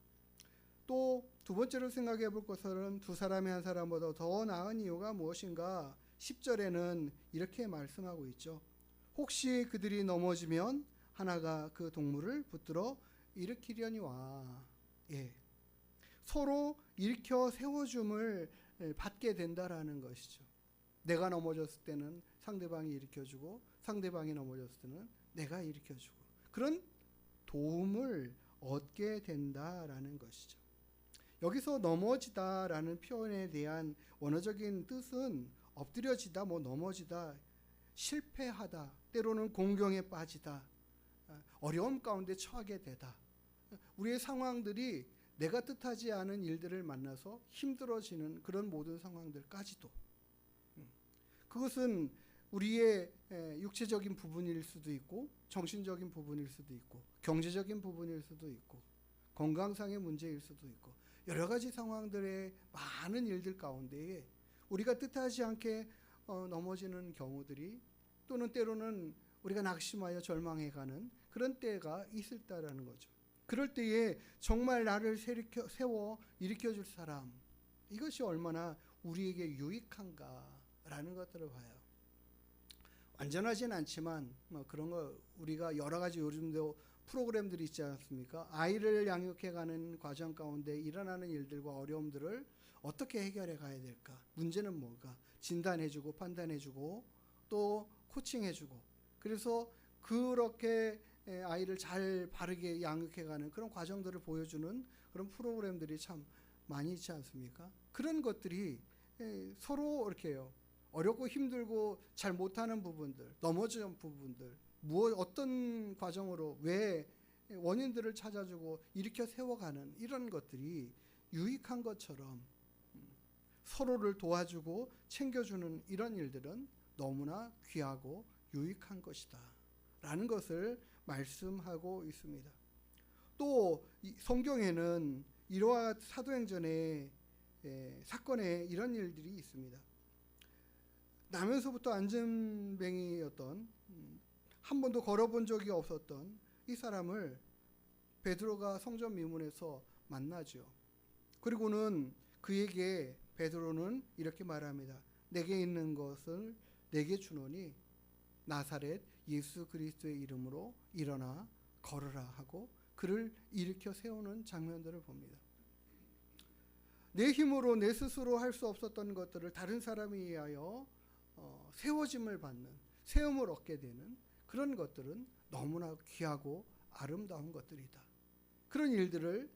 또 두 번째로 생각해 볼 것은 두 사람이 한 사람보다 더 나은 이유가 무엇인가? 10절에는 이렇게 말씀하고 있죠. 혹시 그들이 넘어지면 하나가 그 동물을 붙들어 일으키려니와. 서로 일으켜 세워줌을 받게 된다라는 것이죠. 내가 넘어졌을 때는 상대방이 일으켜주고 상대방이 넘어졌을 때는 내가 일으켜주고 그런 도움을 얻게 된다라는 것이죠. 여기서 넘어지다라는 표현에 대한 원어적인 뜻은 엎드려지다, 넘어지다, 실패하다, 때로는 공경에 빠지다, 어려움 가운데 처하게 되다. 우리의 상황들이 내가 뜻하지 않은 일들을 만나서 힘들어지는 그런 모든 상황들까지도 그것은 우리의 육체적인 부분일 수도 있고 정신적인 부분일 수도 있고 경제적인 부분일 수도 있고 건강상의 문제일 수도 있고 여러 가지 상황들의 많은 일들 가운데에 우리가 뜻하지 않게 넘어지는 경우들이 또는 때로는 우리가 낙심하여 절망해가는 그런 때가 있을 때라는 거죠. 그럴 때에 정말 나를 세워 일으켜줄 사람, 이것이 얼마나 우리에게 유익한가라는 것들을 봐요. 완전하진 않지만 그런 거 우리가 여러 가지 요즘도 프로그램들이 있지 않습니까? 아이를 양육해가는 과정 가운데 일어나는 일들과 어려움들을 어떻게 해결해 가야 될까? 문제는 뭔가? 진단해주고 판단해주고 또 코칭해주고 그래서 그렇게 아이를 잘 바르게 양육해가는 그런 과정들을 보여주는 그런 프로그램들이 참 많이 있지 않습니까? 그런 것들이 서로 이렇게 해요. 어렵고 힘들고 잘 못하는 부분들, 넘어진 부분들, 어떤 과정으로 왜 원인들을 찾아주고 일으켜 세워가는 이런 것들이 유익한 것처럼 서로를 도와주고 챙겨주는 이런 일들은 너무나 귀하고 유익한 것이다 라는 것을 말씀하고 있습니다. 또 성경에는 이러한 사도행전의 사건에 이런 일들이 있습니다. 나면서부터 안전뱅이였던 한 번도 걸어본 적이 없었던 이 사람을 베드로가 성전 미문에서 만나죠. 그리고는 그에게 베드로는 이렇게 말합니다. 내게 있는 것을 내게 주노니 나사렛 예수 그리스도의 이름으로 일어나 걸으라 하고 그를 일으켜 세우는 장면들을 봅니다. 내 힘으로 내 스스로 할 수 없었던 것들을 다른 사람에 의하여 세워짐을 받는, 세움을 얻게 되는 그런 것들은 너무나 귀하고 아름다운 것들이다. 그런 일들을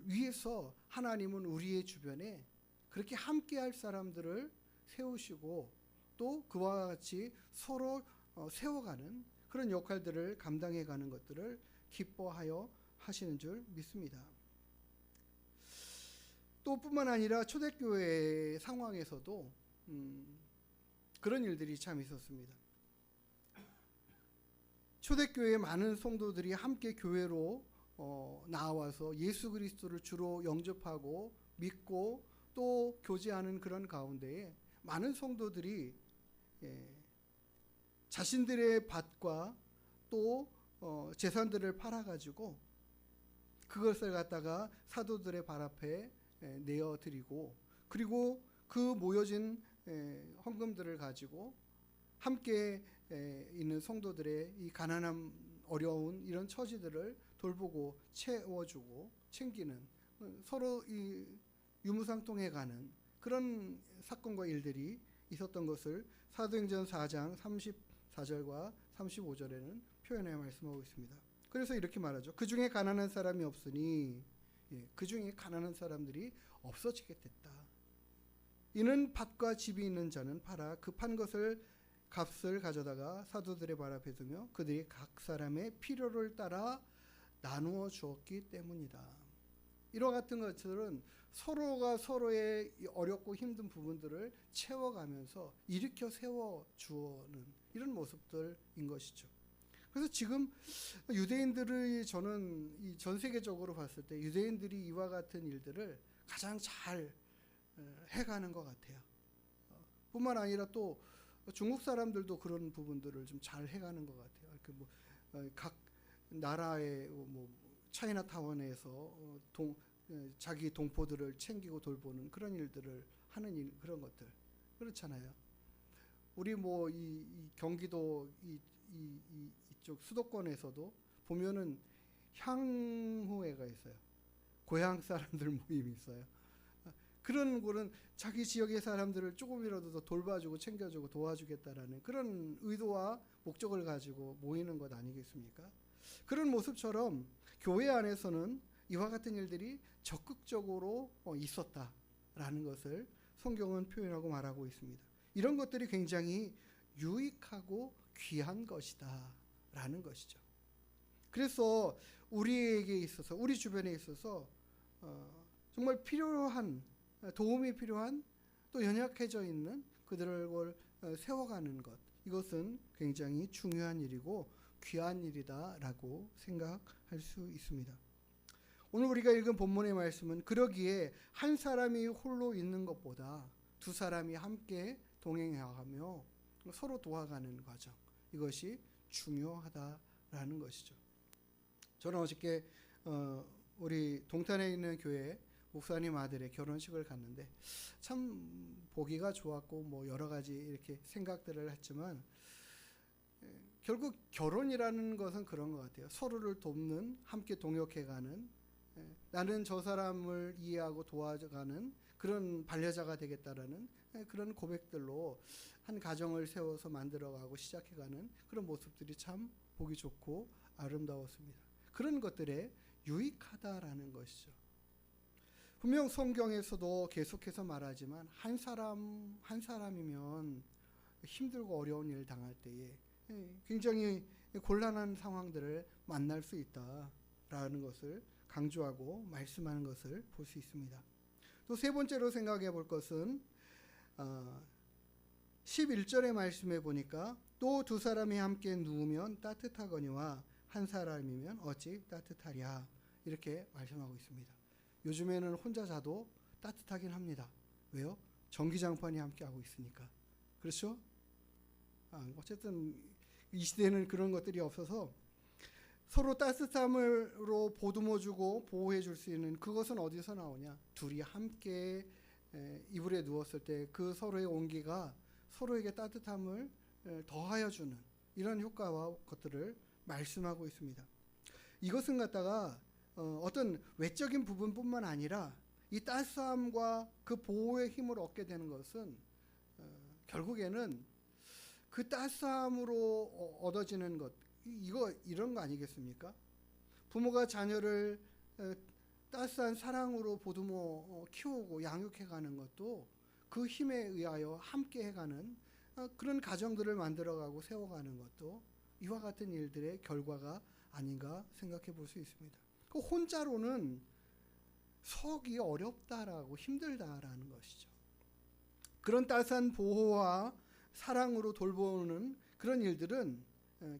위해서 하나님은 우리의 주변에 그렇게 함께할 사람들을 세우시고 또 그와 같이 서로 세워가는 그런 역할들을 감당해가는 것들을 기뻐하여 하시는 줄 믿습니다. 또 뿐만 아니라 초대교회 상황에서도 그런 일들이 참 있었습니다. 초대교회의 많은 성도들이 함께 교회로 나와서 예수 그리스도를 주로 영접하고 믿고 또 교제하는 그런 가운데에 많은 성도들이 자신들의 밭과 또 재산들을 팔아가지고 그것을 갖다가 사도들의 발 앞에 내어드리고 그리고 그 모여진 헌금들을 가지고 함께 있는 성도들의 이 가난한 어려운 이런 처지들을 돌보고 채워주고 챙기는 서로 이 유무상통해가는 그런 사건과 일들이 있었던 것을 사도행전 4장 34절과 35절에는 표현해 말씀하고 있습니다. 그래서 이렇게 말하죠. 그 중에 가난한 사람이 없으니 그 중에 가난한 사람들이 없어지게 됐다. 이는 밭과 집이 있는 자는 팔아 그 판 것을 값을 가져다가 사도들의 발 앞에 두며 그들이 각 사람의 필요를 따라 나누어 주었기 때문이다. 이와 같은 것들은 서로가 서로의 어렵고 힘든 부분들을 채워가면서 일으켜 세워주는 이런 모습들인 것이죠. 그래서 지금 유대인들의 저는 전 세계적으로 봤을 때 유대인들이 이와 같은 일들을 가장 잘 해가는 것 같아요. 뿐만 아니라 또 중국 사람들도 그런 부분들을 좀 잘 해가는 것 같아요. 각 나라의 차이나타운에서 자기 동포들을 챙기고 돌보는 그런 일들을 하는 일, 그런 것들 그렇잖아요. 우리 이 경기도 이쪽 수도권에서도 보면은 향후회가 있어요. 고향 사람들 모임이 있어요. 그런 거는 자기 지역의 사람들을 조금이라도 더 돌봐주고 챙겨주고 도와주겠다라는 그런 의도와 목적을 가지고 모이는 것 아니겠습니까? 그런 모습처럼 교회 안에서는 이와 같은 일들이 적극적으로 있었다라는 것을 성경은 표현하고 말하고 있습니다. 이런 것들이 굉장히 유익하고 귀한 것이다라는 것이죠. 그래서 우리에게 있어서 우리 주변에 있어서 정말 필요한 도움이 필요한 또 연약해져 있는 그들을 세워가는 것 이것은 굉장히 중요한 일이고 귀한 일이다라고 생각할 수 있습니다. 오늘 우리가 읽은 본문의 말씀은 그러기에 한 사람이 홀로 있는 것보다 두 사람이 함께 동행하며 서로 도와가는 과정 이것이 중요하다라는 것이죠. 저는 어저께 우리 동탄에 있는 교회 목사님 아들의 결혼식을 갔는데 참 보기가 좋았고 여러 가지 이렇게 생각들을 했지만 결국 결혼이라는 것은 그런 것 같아요. 서로를 돕는 함께 동역해가는 나는 저 사람을 이해하고 도와가는 그런 반려자가 되겠다라는 그런 고백들로 한 가정을 세워서 만들어가고 시작해가는 그런 모습들이 참 보기 좋고 아름다웠습니다. 그런 것들에 유익하다라는 것이죠. 분명 성경에서도 계속해서 말하지만 한 사람이면 힘들고 어려운 일 당할 때에 굉장히 곤란한 상황들을 만날 수 있다라는 것을 강조하고 말씀하는 것을 볼 수 있습니다. 또 세 번째로 생각해 볼 것은 11절의 말씀에 보니까 또 두 사람이 함께 누우면 따뜻하거니와 한 사람이면 어찌 따뜻하랴 이렇게 말씀하고 있습니다. 요즘에는 혼자 자도 따뜻하긴 합니다. 왜요? 전기장판이 함께 하고 있으니까. 그렇죠? 어쨌든 이 시대는 그런 것들이 없어서 서로 따뜻함으로 보듬어주고 보호해줄 수 있는 그것은 어디서 나오냐? 둘이 함께 이불에 누웠을 때 그 서로의 온기가 서로에게 따뜻함을 더하여 주는 이런 효과와 것들을 말씀하고 있습니다. 이것은 갖다가 어떤 외적인 부분뿐만 아니라 이 따스함과 그 보호의 힘을 얻게 되는 것은 결국에는 그 따스함으로 얻어지는 것, 이런 거 아니겠습니까? 부모가 자녀를 따스한 사랑으로 보듬어 키우고 양육해가는 것도 그 힘에 의하여 함께 해가는 그런 가정들을 만들어가고 세워가는 것도 이와 같은 일들의 결과가 아닌가 생각해 볼 수 있습니다. 그 혼자로는 서기 어렵다라고 힘들다라는 것이죠. 그런 따스한 보호와 사랑으로 돌보는 그런 일들은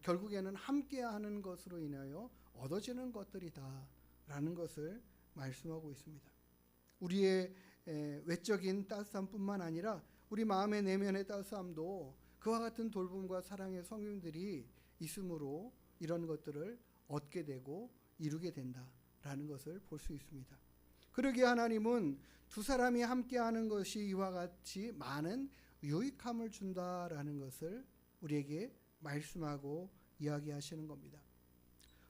결국에는 함께하는 것으로 인하여 얻어지는 것들이다라는 것을 말씀하고 있습니다. 우리의 외적인 따스함뿐만 아니라 우리 마음의 내면의 따스함도 그와 같은 돌봄과 사랑의 성인들이 있으므로 이런 것들을 얻게 되고 이루게 된다라는 것을 볼 수 있습니다. 그러기에 하나님은 두 사람이 함께하는 것이 이와 같이 많은 유익함을 준다라는 것을 우리에게 말씀하고 이야기하시는 겁니다.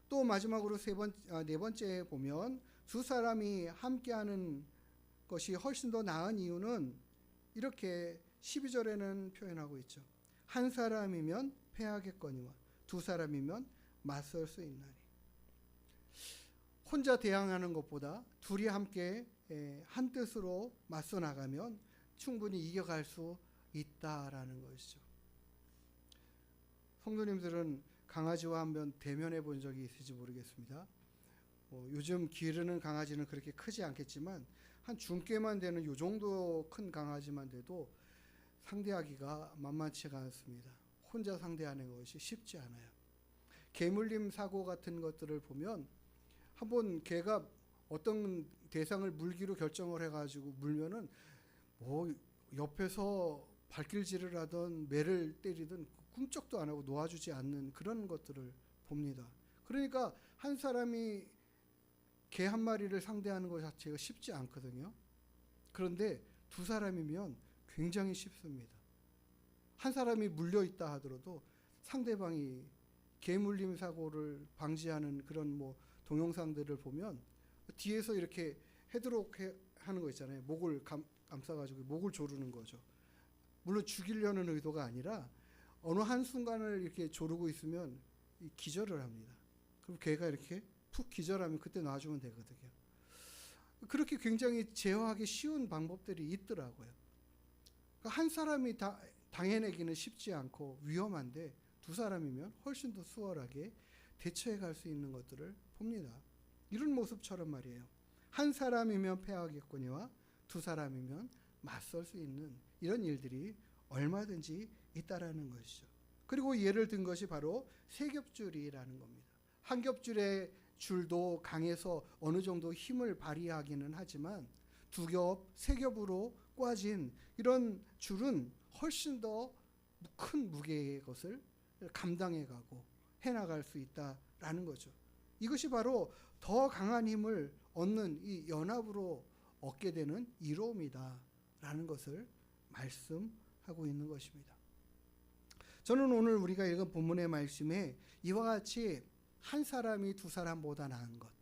또 마지막으로 네 번째에 보면 두 사람이 함께하는 것이 훨씬 더 나은 이유는 이렇게 12절에는 표현하고 있죠. 한 사람이면 패하겠거니와 두 사람이면 맞설 수 있나니. 혼자 대항하는 것보다 둘이 함께 한 뜻으로 맞서 나가면 충분히 이겨갈 수 있다라는 것이죠. 성도님들은 강아지와 한번 대면해 본 적이 있을지 모르겠습니다. 요즘 기르는 강아지는 그렇게 크지 않겠지만 한 중께만 되는 요 정도 큰 강아지만 돼도 상대하기가 만만치가 않습니다. 혼자 상대하는 것이 쉽지 않아요. 개물림 사고 같은 것들을 보면 한번 개가 어떤 대상을 물기로 결정을 해가지고 물면은 옆에서 발길질을 하던 매를 때리든 꿈쩍도 안 하고 놓아주지 않는 그런 것들을 봅니다. 그러니까 한 사람이 개 한 마리를 상대하는 것 자체가 쉽지 않거든요. 그런데 두 사람이면 굉장히 쉽습니다. 한 사람이 물려 있다 하더라도 상대방이 개 물림 사고를 방지하는 그런 동영상들을 보면 뒤에서 이렇게 헤드록 하는 거 있잖아요. 목을 감싸가지고 목을 조르는 거죠. 물론 죽이려는 의도가 아니라 어느 한순간을 이렇게 조르고 있으면 기절을 합니다. 그럼 개가 이렇게 푹 기절하면 그때 놔주면 되거든요. 그렇게 굉장히 제어하기 쉬운 방법들이 있더라고요. 그러니까 한 사람이 당해내기는 쉽지 않고 위험한데 두 사람이면 훨씬 더 수월하게 대처해 갈 수 있는 것들을 봅니다. 이런 모습처럼 말이에요. 한 사람이면 패하겠거니와 두 사람이면 맞설 수 있는 이런 일들이 얼마든지 있다라는 것이죠. 그리고 예를 든 것이 바로 세 겹줄이라는 겁니다. 한 겹줄의 줄도 강해서 어느 정도 힘을 발휘하기는 하지만 두 겹, 세 겹으로 꽈진 이런 줄은 훨씬 더 큰 무게의 것을 감당해가고 해나갈 수 있다라는 거죠. 이것이 바로 더 강한 힘을 얻는 이 연합으로 얻게 되는 이로움이다라는 것을 말씀하고 있는 것입니다. 저는 오늘 우리가 읽은 본문의 말씀에 이와 같이 한 사람이 두 사람보다 나은 것,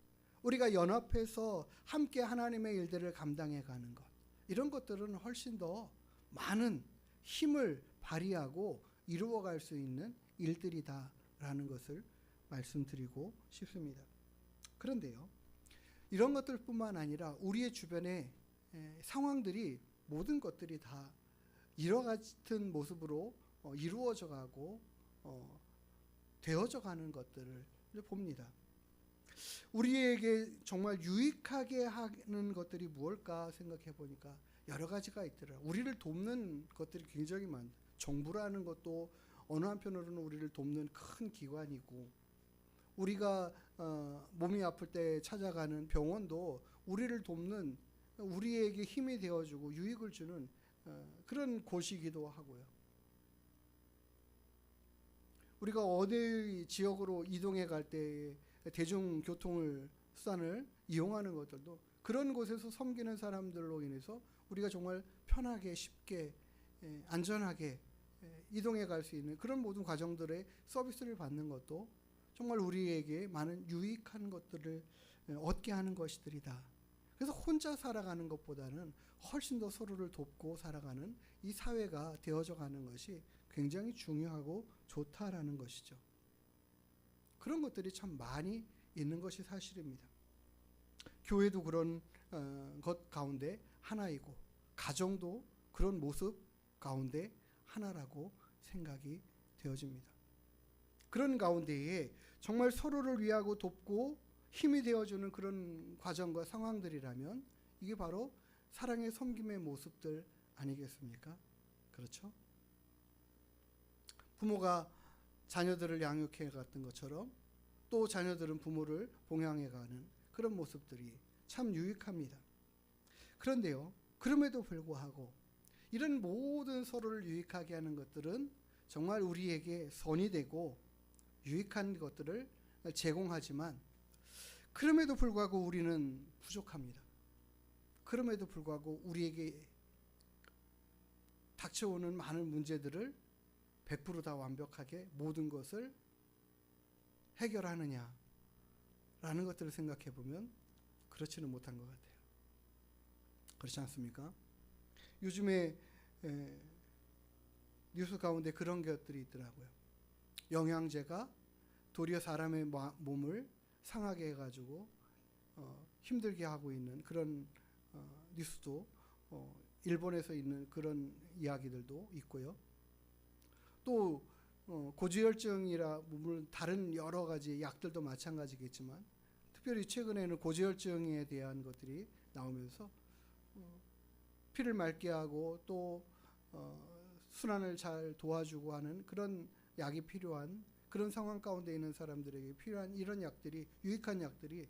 우리가 연합해서 함께 하나님의 일들을 감당해 가는 것, 이런 것들은 훨씬 더 많은 힘을 발휘하고 이루어갈 수 있는 일들이다라는 것을 말씀드리고 싶습니다. 그런데요, 이런 것들뿐만 아니라 우리의 주변에 상황들이 모든 것들이 다 이와 같은 모습으로 이루어져 가고 되어져 가는 것들을 봅니다. 우리에게 정말 유익하게 하는 것들이 무엇일까 생각해 보니까 여러 가지가 있더라고요. 우리를 돕는 것들이 굉장히 많다. 정부라는 것도 어느 한편으로는 우리를 돕는 큰 기관이고, 우리가 몸이 아플 때 찾아가는 병원도 우리를 돕는, 우리에게 힘이 되어주고 유익을 주는 그런 곳이기도 하고요. 우리가 어디 지역으로 이동해 갈 때 대중교통을 수단을 이용하는 것들도 그런 곳에서 섬기는 사람들로 인해서 우리가 정말 편하게 쉽게 안전하게 이동해 갈 수 있는 그런 모든 과정들의 서비스를 받는 것도 정말 우리에게 많은 유익한 것들을 얻게 하는 것들이다. 그래서 혼자 살아가는 것보다는 훨씬 더 서로를 돕고 살아가는 이 사회가 되어져 가는 것이 굉장히 중요하고 좋다라는 것이죠. 그런 것들이 참 많이 있는 것이 사실입니다. 교회도 그런 것 가운데 하나이고 가정도 그런 모습 가운데 하나라고 생각이 되어집니다. 그런 가운데에 정말 서로를 위하고 돕고 힘이 되어주는 그런 과정과 상황들이라면 이게 바로 사랑의 섬김의 모습들 아니겠습니까? 그렇죠? 부모가 자녀들을 양육해 갔던 것처럼 또 자녀들은 부모를 봉양해 가는 그런 모습들이 참 유익합니다. 그런데요, 그럼에도 불구하고 이런 모든 서로를 유익하게 하는 것들은 정말 우리에게 선이 되고 유익한 것들을 제공하지만 그럼에도 불구하고 우리는 부족합니다. 그럼에도 불구하고 우리에게 닥쳐오는 많은 문제들을 100% 다 완벽하게 모든 것을 해결하느냐라는 것들을 생각해 보면 그렇지는 못한 것 같아요. 그렇지 않습니까? 요즘에 뉴스 가운데 그런 것들이 있더라고요. 영양제가 도리어 사람의 몸을 상하게 해가지고 힘들게 하고 있는 그런 뉴스도 일본에서 있는 그런 이야기들도 있고요. 또 고지혈증이라 물론 다른 여러 가지 약들도 마찬가지겠지만 특별히 최근에는 고지혈증에 대한 것들이 나오면서 피를 맑게 하고 또 순환을 잘 도와주고 하는 그런 약이 필요한 그런 상황 가운데 있는 사람들에게 필요한 이런 약들이 유익한 약들이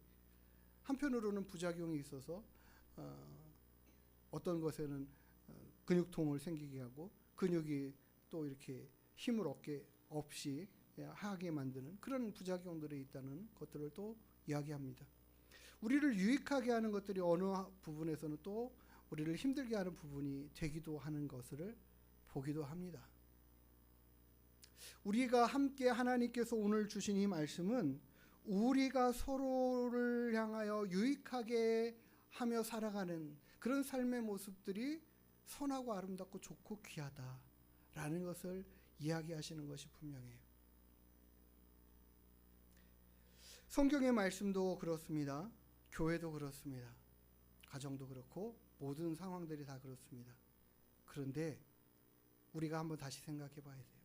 한편으로는 부작용이 있어서 어떤 것에는 근육통을 생기게 하고 근육이 또 이렇게 힘을 얻게 없이 하게 만드는 그런 부작용들이 있다는 것들을 또 이야기합니다. 우리를 유익하게 하는 것들이 어느 부분에서는 또 우리를 힘들게 하는 부분이 되기도 하는 것을 보기도 합니다. 우리가 함께 하나님께서 오늘 주신 이 말씀은 우리가 서로를 향하여 유익하게 하며 살아가는 그런 삶의 모습들이 선하고 아름답고 좋고 귀하다라는 것을 이야기하시는 것이 분명해요. 성경의 말씀도 그렇습니다. 교회도 그렇습니다. 가정도 그렇고 모든 상황들이 다 그렇습니다. 그런데 우리가 한번 다시 생각해 봐야 돼요.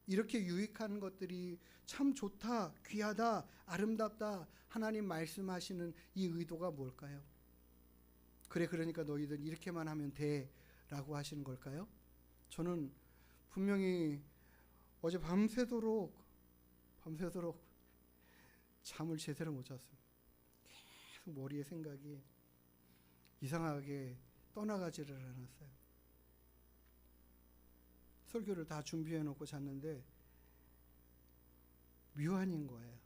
이렇게 유익한 것들이 참 좋다, 귀하다, 아름답다 하나님 말씀하시는 이 의도가 뭘까요? 그래 그러니까 너희들 이렇게만 하면 돼 라고 하시는 걸까요? 저는 분명히 어제 밤새도록 잠을 제대로 못 잤습니다. 계속 머리에 생각이 이상하게 떠나가지를 않았어요. 설교를 다 준비해 놓고 잤는데 묘한인 거예요.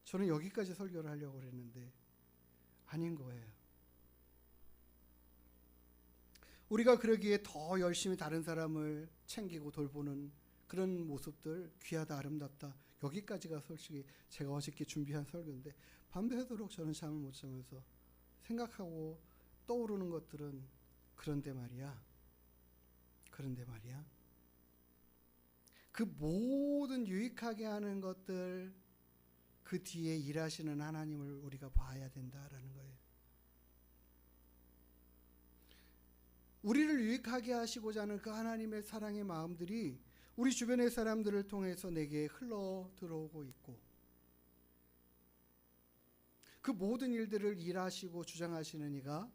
저는 여기까지 설교를 하려고 그랬는데 아닌 거예요. 우리가 그러기에 더 열심히 다른 사람을 챙기고 돌보는 그런 모습들 귀하다 아름답다 여기까지가 솔직히 제가 어저께 준비한 설교인데 밤새도록 저는 잠을 못 자면서 생각하고 떠오르는 것들은 그런데 말이야 그 모든 유익하게 하는 것들 그 뒤에 일하시는 하나님을 우리가 봐야 된다라는 거예요. 우리를 유익하게 하시고자 하는 그 하나님의 사랑의 마음들이 우리 주변의 사람들을 통해서 내게 흘러 들어오고 있고 그 모든 일들을 일하시고 주장하시는 이가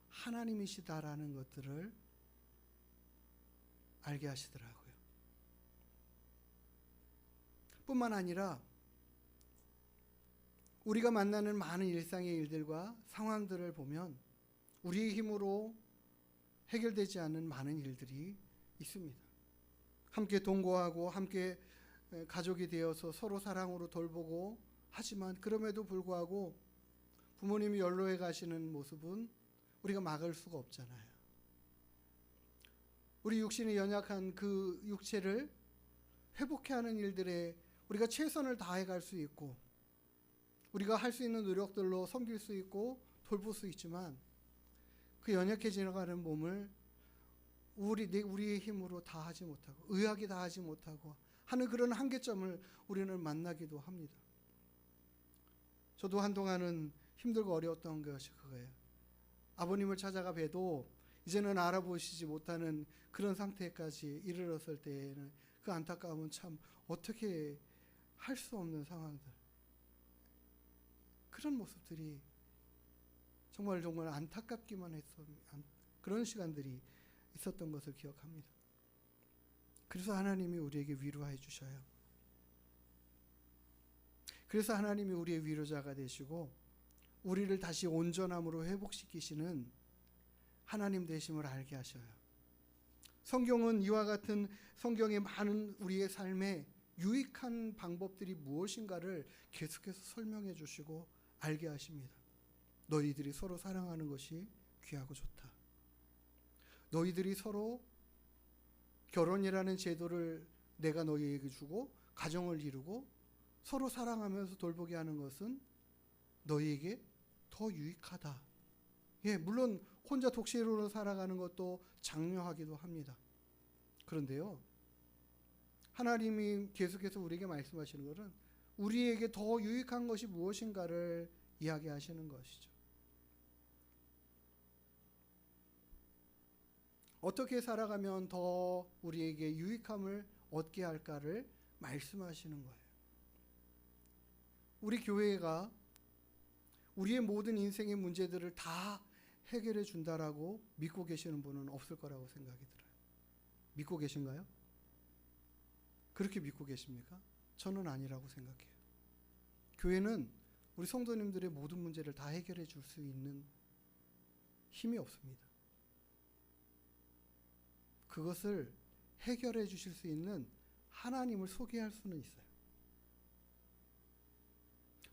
하나님이시다라는 것들을 알게 하시더라고요. 뿐만 아니라 우리가 만나는 많은 일상의 일들과 상황들을 보면 우리의 힘으로 해결되지 않는 많은 일들이 있습니다. 함께 동거하고 함께 가족이 되어서 서로 사랑으로 돌보고 하지만 그럼에도 불구하고 부모님이 연로해 가시는 모습은 우리가 막을 수가 없잖아요. 우리 육신이 연약한 그 육체를 회복해 하는 일들에 우리가 최선을 다해 갈 수 있고 우리가 할 수 있는 노력들로 섬길 수 있고 돌볼 수 있지만 그 연약해지는 몸을 우리의 힘으로 다 하지 못하고 의학이 다 하지 못하고 하는 그런 한계점을 우리는 만나기도 합니다. 저도 한동안은 힘들고 어려웠던 것이 그거예요. 아버님을 찾아가 봬도 이제는 알아보시지 못하는 그런 상태까지 이르렀을 때에는 그 안타까움은 참 어떻게 할 수 없는 상황들, 그런 모습들이 정말 안타깝기만 했던 그런 시간들이 있었던 것을 기억합니다. 그래서 하나님이 우리에게 위로해 주셔요. 그래서 하나님이 우리의 위로자가 되시고 우리를 다시 온전함으로 회복시키시는 하나님 되심을 알게 하셔요. 성경은 이와 같은 성경의 많은 우리의 삶에 유익한 방법들이 무엇인가를 계속해서 설명해 주시고 알게 하십니다. 너희들이 서로 사랑하는 것이 귀하고 좋다. 너희들이 서로 결혼이라는 제도를 내가 너희에게 주고 가정을 이루고 서로 사랑하면서 돌보게 하는 것은 너희에게 더 유익하다. 예, 물론 혼자 독실으로 살아가는 것도 장려하기도 합니다. 그런데요, 하나님이 계속해서 우리에게 말씀하시는 것은 우리에게 더 유익한 것이 무엇인가를 이야기하시는 것이죠. 어떻게 살아가면 더 우리에게 유익함을 얻게 할까를 말씀하시는 거예요. 우리 교회가 우리의 모든 인생의 문제들을 다 해결해 준다라고 믿고 계시는 분은 없을 거라고 생각이 들어요. 믿고 계신가요? 그렇게 믿고 계십니까? 저는 아니라고 생각해요. 교회는 우리 성도님들의 모든 문제를 다 해결해 줄 수 있는 힘이 없습니다. 그것을 해결해 주실 수 있는 하나님을 소개할 수는 있어요.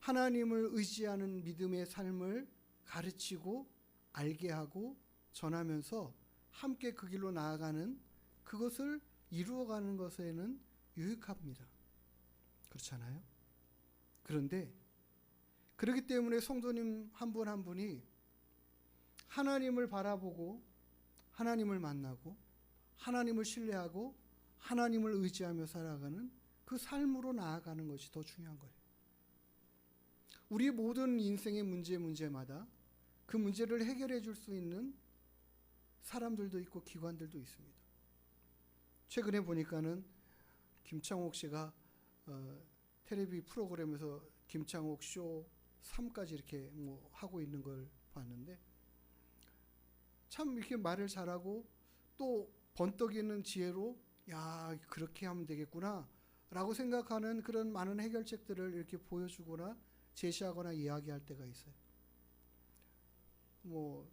하나님을 의지하는 믿음의 삶을 가르치고 알게 하고 전하면서 함께 그 길로 나아가는 그것을 이루어가는 것에는 유익합니다. 그렇잖아요? 그런데 그렇기 때문에 성도님 한 분 한 분이 하나님을 바라보고 하나님을 만나고 하나님을 신뢰하고 하나님을 의지하며 살아가는 그 삶으로 나아가는 것이 더 중요한 거예요. 우리 모든 인생의 문제마다 그 문제를 해결해 줄 수 있는 사람들도 있고 기관들도 있습니다. 최근에 보니까는 김창옥 씨가 텔레비 프로그램에서 김창옥 쇼 3까지 이렇게 하고 있는 걸 봤는데 참 이렇게 말을 잘하고 또 번뜩이는 지혜로 야 그렇게 하면 되겠구나 라고 생각하는 그런 많은 해결책들을 이렇게 보여주거나 제시하거나 이야기할 때가 있어요.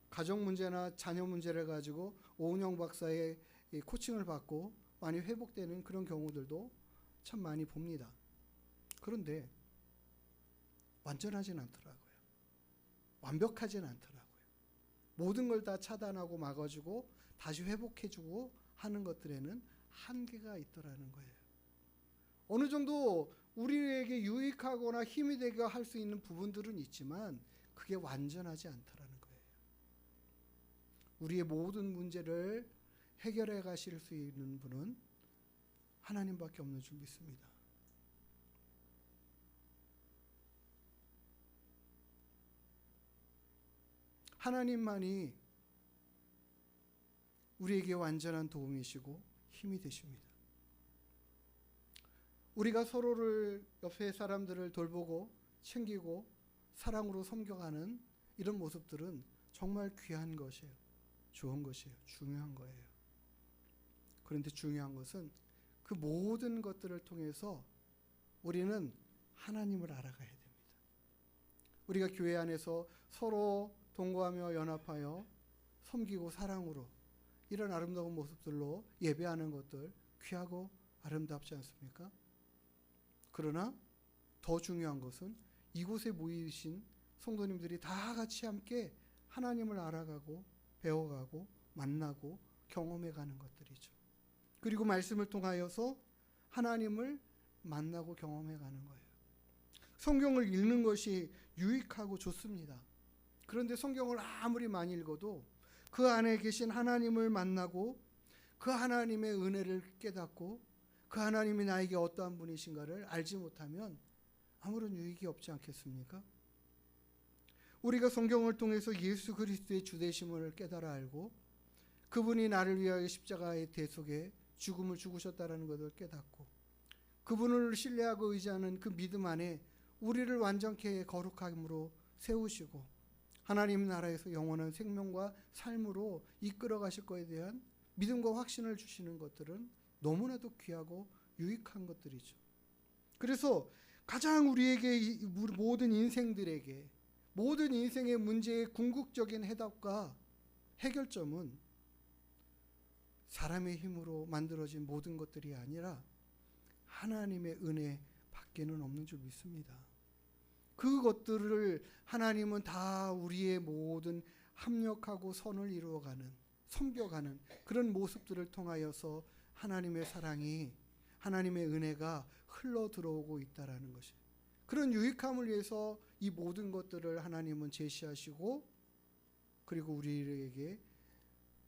가정 문제나 자녀 문제를 가지고 오은영 박사의 코칭을 받고 많이 회복되는 그런 경우들도 참 많이 봅니다. 그런데 완전하진 않더라고요. 완벽하진 않더라고요. 모든 걸 다 차단하고 막아주고 다시 회복해주고 하는 것들에는 한계가 있더라는 거예요. 어느 정도 우리에게 유익하거나 힘이 되게 할 수 있는 부분들은 있지만 그게 완전하지 않더라는 거예요. 우리의 모든 문제를 해결해 가실 수 있는 분은 하나님밖에 없는 줄 믿습니다. 하나님만이 우리에게 완전한 도움이시고 힘이 되십니다. 우리가 서로를 옆에 사람들을 돌보고 챙기고 사랑으로 섬겨가는 이런 모습들은 정말 귀한 것이에요. 좋은 것이에요. 중요한 거예요. 그런데 중요한 것은 그 모든 것들을 통해서 우리는 하나님을 알아가야 됩니다. 우리가 교회 안에서 서로 동거하며 연합하여 섬기고 사랑으로 이런 아름다운 모습들로 예배하는 것들 귀하고 아름답지 않습니까? 그러나 더 중요한 것은 이곳에 모이신 성도님들이 다 같이 함께 하나님을 알아가고 배워가고 만나고 경험해가는 것들이죠. 그리고 말씀을 통하여서 하나님을 만나고 경험해가는 거예요. 성경을 읽는 것이 유익하고 좋습니다. 그런데 성경을 아무리 많이 읽어도 그 안에 계신 하나님을 만나고 그 하나님의 은혜를 깨닫고 그 하나님이 나에게 어떠한 분이신가를 알지 못하면 아무런 유익이 없지 않겠습니까? 우리가 성경을 통해서 예수 그리스도의 주되심을 깨달아 알고 그분이 나를 위하여 십자가의 대속에 죽음을 죽으셨다는 것을 깨닫고 그분을 신뢰하고 의지하는 그 믿음 안에 우리를 완전케 거룩함으로 세우시고 하나님 나라에서 영원한 생명과 삶으로 이끌어 가실 것에 대한 믿음과 확신을 주시는 것들은 너무나도 귀하고 유익한 것들이죠. 그래서 가장 우리에게 모든 인생들에게 모든 인생의 문제의 궁극적인 해답과 해결점은 사람의 힘으로 만들어진 모든 것들이 아니라 하나님의 은혜 밖에는 없는 줄 믿습니다. 그것들을 하나님은 다 우리의 모든 합력하고 선을 이루어가는 섬겨가는 그런 모습들을 통하여서 하나님의 사랑이 하나님의 은혜가 흘러 들어오고 있다라는 것이 그런 유익함을 위해서 이 모든 것들을 하나님은 제시하시고 그리고 우리에게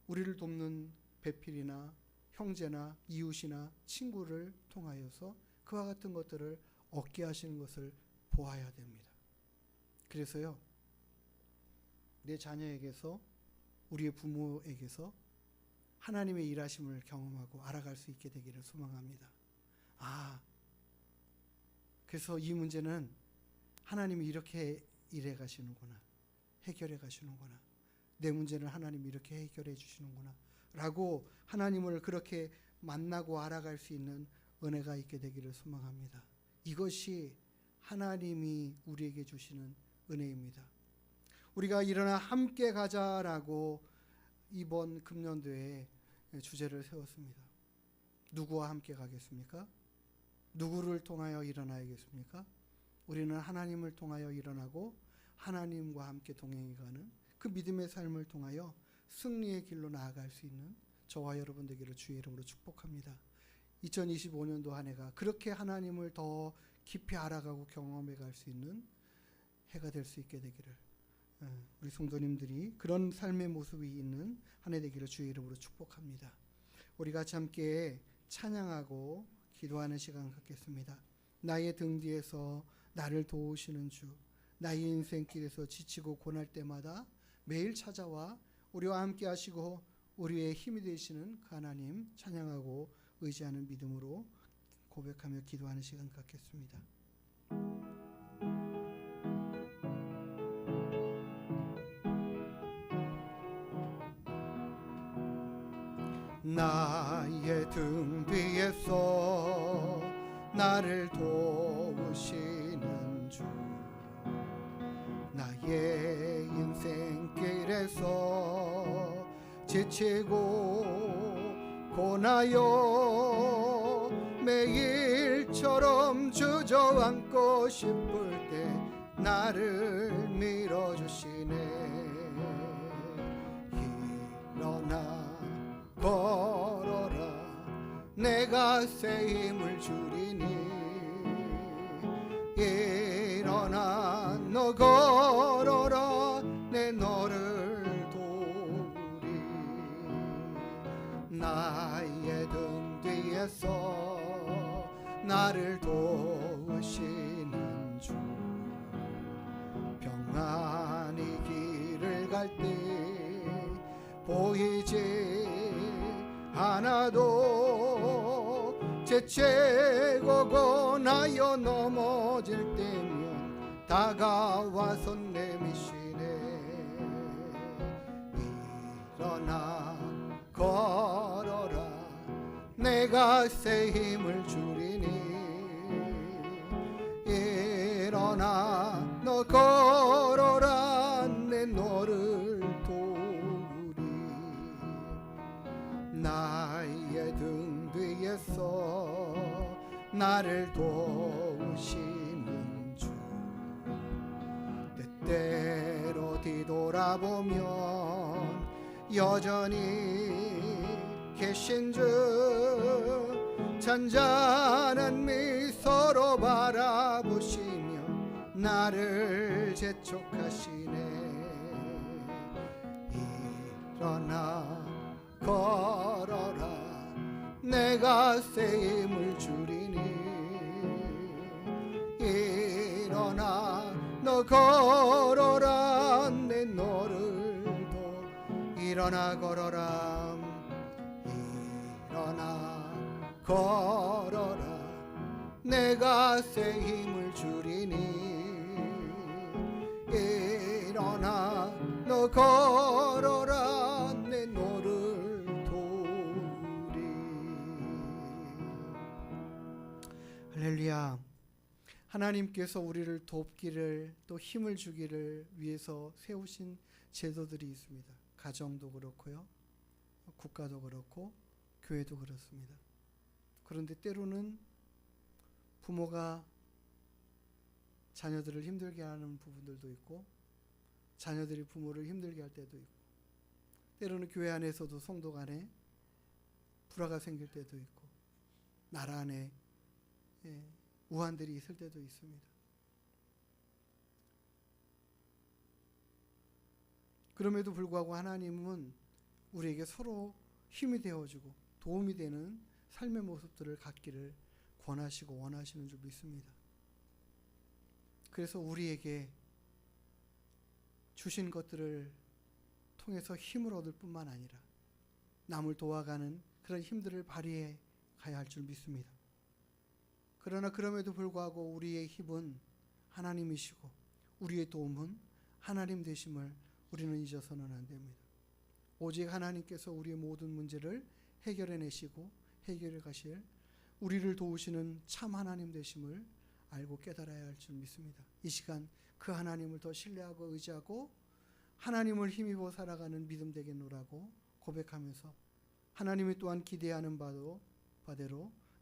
우리를 돕는 배필이나 형제나 이웃이나 친구를 통하여서 그와 같은 것들을 얻게 하시는 것을 보아야 됩니다. 그래서요, 내 자녀에게서 우리의 부모에게서 하나님의 일하심을 경험하고 알아갈 수 있게 되기를 소망합니다. 그래서 이 문제는 하나님이 이렇게 일해 가시는구나, 해결해 가시는구나, 내 문제는 하나님이 이렇게 해결해 주시는구나 라고 하나님을 그렇게 만나고 알아갈 수 있는 은혜가 있게 되기를 소망합니다. 이것이 하나님이 우리에게 주시는 은혜입니다. 우리가 일어나 함께 가자라고 이번 금년도에 주제를 세웠습니다. 누구와 함께 가겠습니까? 누구를 통하여 일어나야겠습니까? 우리는 하나님을 통하여 일어나고 하나님과 함께 동행해가는 그 믿음의 삶을 통하여 승리의 길로 나아갈 수 있는 저와 여러분 되기를 주의 이름으로 축복합니다. 2025년도 한 해가 그렇게 하나님을 더 깊이 알아가고 경험해 갈 수 있는 해가 될 수 있게 되기를 우리 성도님들이 그런 삶의 모습이 있는 한 해 되기를 주의 이름으로 축복합니다. 우리 같이 함께 찬양하고 기도하는 시간 갖겠습니다. 나의 등 뒤에서 나를 도우시는 주, 나의 인생길에서 지치고 고날 때마다 매일 찾아와 우리와 함께 하시고 우리의 힘이 되시는 그 하나님 찬양하고 의지하는 믿음으로 고백하며 기도하는 시간 갖겠습니다. 나의 등 뒤에서 나를 도우시는 주, 나의 인생길에서 지치고 고나여 매일처럼 주저앉고 싶을 때 나를 밀어주시네. 일어나 걸어라, 내가 새 힘을 주리니. 일어나 너 걸어라, 내 너를 도우리. 나의 등 뒤에서 나를 도우시는 주, 평안히 길을 갈 때 보이지 않아도 재채고 고나여 넘어질 때면 다가와서 내미시네. 일어나 걸어라, 내가 새 힘을 주리니. 일어나 너 걸어라, 내 너를 도우리. 나의 등 뒤에서 앞에서 나를 도우시는 주, 때때로 뒤돌아보면 여전히 계신 주, 잔잔한 미소로 바라보시며 나를 재촉하시네. 일어나 걸어라, 내가 새 힘을 주리니. 일어나 너 걸어라, 내 너를 도. 일어나 걸어라, 일어나 걸어라, 내가 새 힘을 주리니. 일어나 너 걸어라, 내 너를 도우리. 할렐루야. 하나님께서 우리를 돕기를, 또 힘을 주기를 위해서 세우신 제도들이 있습니다. 가정도 그렇고요, 국가도 그렇고 교회도 그렇습니다. 그런데 때로는 부모가 자녀들을 힘들게 하는 부분들도 있고, 자녀들이 부모를 힘들게 할 때도 있고, 때로는 교회 안에서도 성도 간에 불화가 생길 때도 있고, 나라 안에 우환들이 있을 때도 있습니다. 그럼에도 불구하고 하나님은 우리에게 서로 힘이 되어주고 도움이 되는 삶의 모습들을 갖기를 권하시고 원하시는 줄 믿습니다. 그래서 우리에게 주신 것들을 통해서 힘을 얻을 뿐만 아니라 남을 도와가는 그런 힘들을 발휘해 가야 할 줄 믿습니다. 그러나 그럼에도 불구하고 우리의 힘은 하나님이시고 우리의 도움은 하나님 되심을 우리는 잊어서는 안 됩니다. 오직 하나님께서 우리의 모든 문제를 해결해 내시고 해결해 가실 우리를 도우시는 참 하나님 되심을 알고 깨달아야 할 줄 믿습니다. 이 시간 그 하나님을 더 신뢰하고 의지하고 하나님을 힘입어 살아가는 믿음 되겠노라고 고백하면서 하나님이 또한 기대하는 바대로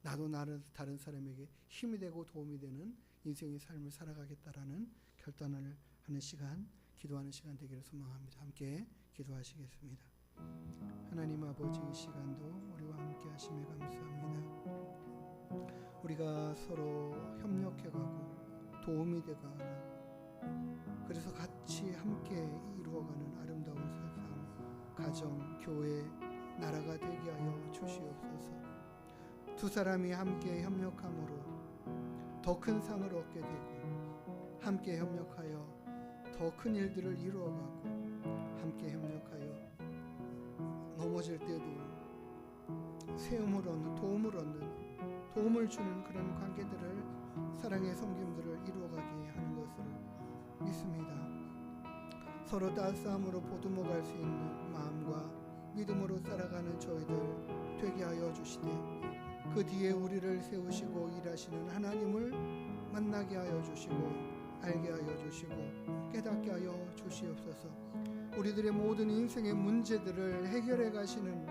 나도 다른 사람에게 힘이 되고 도움이 되는 인생의 삶을 살아가겠다라는 결단을 하는 시간, 기도하는 시간 되기를 소망합니다. 함께 기도하시겠습니다. 하나님 아버지, 이 시간도 우리와 함께 하심에 감사합니다. 우리가 서로 협력해가고 도움이 되가는, 그래서 같이 함께 이루어가는 아름다운 세상, 가정, 교회, 나라가 되게 하여 주시옵소서. 두 사람이 함께 협력함으로 더 큰 상을 얻게 되고, 함께 협력하여 더 큰 일들을 이루어가고, 함께 협력하여 넘어질 때도 세움을 얻는, 도움을 주는 그런 관계들을, 사랑의 섬김들을 이루어가게 하는 것을 믿습니다. 서로 따스함으로 보듬어 갈 수 있는 마음과 믿음으로 살아가는 저희들 되게 하여 주시되, 그 뒤에 우리를 세우시고 일하시는 하나님을 만나게 하여 주시고 알게 하여 주시고 깨닫게 하여 주시옵소서. 우리들의 모든 인생의 문제들을 해결해 가시는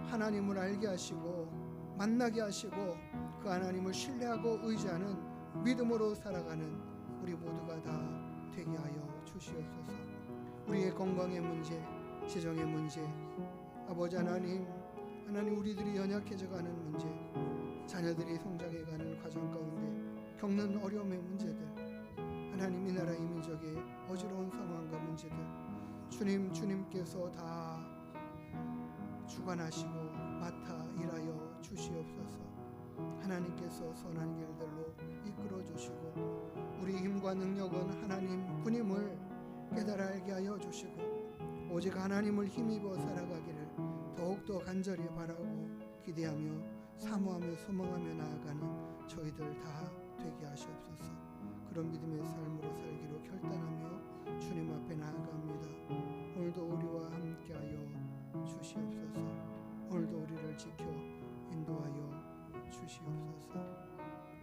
하나님을 알게 하시고 만나게 하시고, 그 하나님을 신뢰하고 의지하는 믿음으로 살아가는 우리 모두가 다 되게 하여 주시옵소서. 우리의 건강의 문제, 재정의 문제, 아버지 하나님 우리들이 연약해져가는 문제, 자녀들이 성장해가는 과정 가운데 겪는 어려움의 문제들, 하나님 이 나라 이 민족의 어지러운 상황과 문제들, 주님께서 다 주관하시고 맡아 일하여 주시옵소서. 하나님께서 선한 길들로 이끌어 주시고, 우리 힘과 능력은 하나님 분임을 깨달아 알게 하여 주시고, 오직 하나님을 힘입어 살아가기를 더욱더 간절히 바라고 기대하며 사모하며 소망하며 나아가는 저희들 다 되게 하시옵소서. 그런 믿음의 삶으로 살기로 결단하며 주님 앞에 나아갑니다. 오늘도 우리와 함께하여 주시옵소서. 오늘도 우리를 지켜 인도하여 주시옵소서.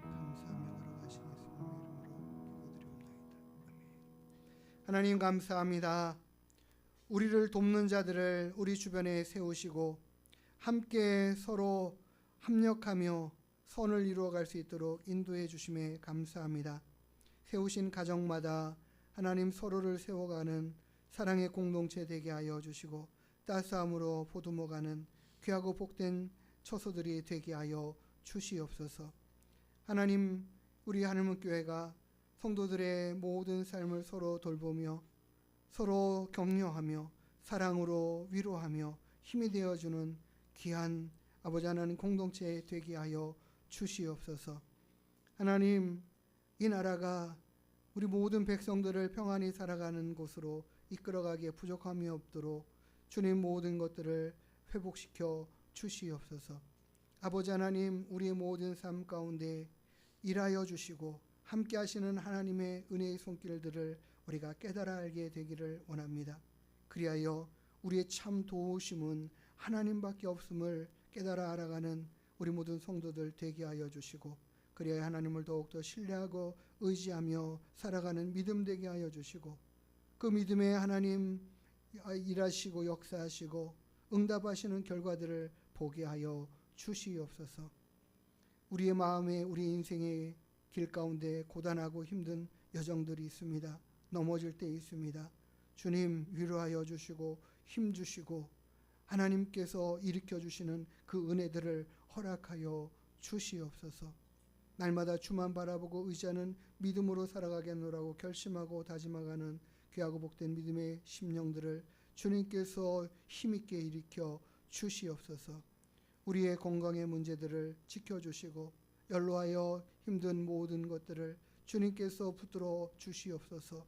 감사하며 걸어가신 예수님의 이름으로 기도드리옵나이다. 아멘. 하나님 감사합니다. 우리를 돕는 자들을 우리 주변에 세우시고 함께 서로 합력하며 선을 이루어갈 수 있도록 인도해 주심에 감사합니다. 세우신 가정마다 하나님 서로를 세워가는 사랑의 공동체 되게 하여 주시고 따스함으로 보듬어가는 귀하고 복된 처소들이 되게 하여 주시옵소서. 하나님, 우리 하늘문 교회가 성도들의 모든 삶을 서로 돌보며 서로 격려하며 사랑으로 위로하며 힘이 되어주는 귀한 아버지 하나님 공동체 되게 하여 주시옵소서. 하나님, 이 나라가 우리 모든 백성들을 평안히 살아가는 곳으로 이끌어가기에 부족함이 없도록 주님 모든 것들을 회복시켜 주시옵소서. 아버지 하나님, 우리의 모든 삶 가운데 일하여 주시고 함께 하시는 하나님의 은혜의 손길들을 우리가 깨달아 알게 되기를 원합니다. 그리하여 우리의 참 도우심은 하나님밖에 없음을 깨달아 알아가는 우리 모든 성도들 되게 하여 주시고 그리하여 하나님을 더욱더 신뢰하고 의지하며 살아가는 믿음 되게 하여 주시고 그 믿음에 하나님 일하시고 역사하시고 응답하시는 결과들을 보게 하여 주시옵소서. 우리의 마음에 우리 인생의 길 가운데 고단하고 힘든 여정들이 있습니다. 넘어질 때 있습니다. 주님 위로하여 주시고 힘 주시고 하나님께서 일으켜 주시는 그 은혜들을 허락하여 주시옵소서. 날마다 주만 바라보고 의지하는 믿음으로 살아가겠노라고 결심하고 다짐하가는 귀하고 복된 믿음의 심령들을 주님께서 힘있게 일으켜 주시옵소서. 우리의 건강의 문제들을 지켜주시고 연로하여 힘든 모든 것들을 주님께서 붙들어 주시옵소서.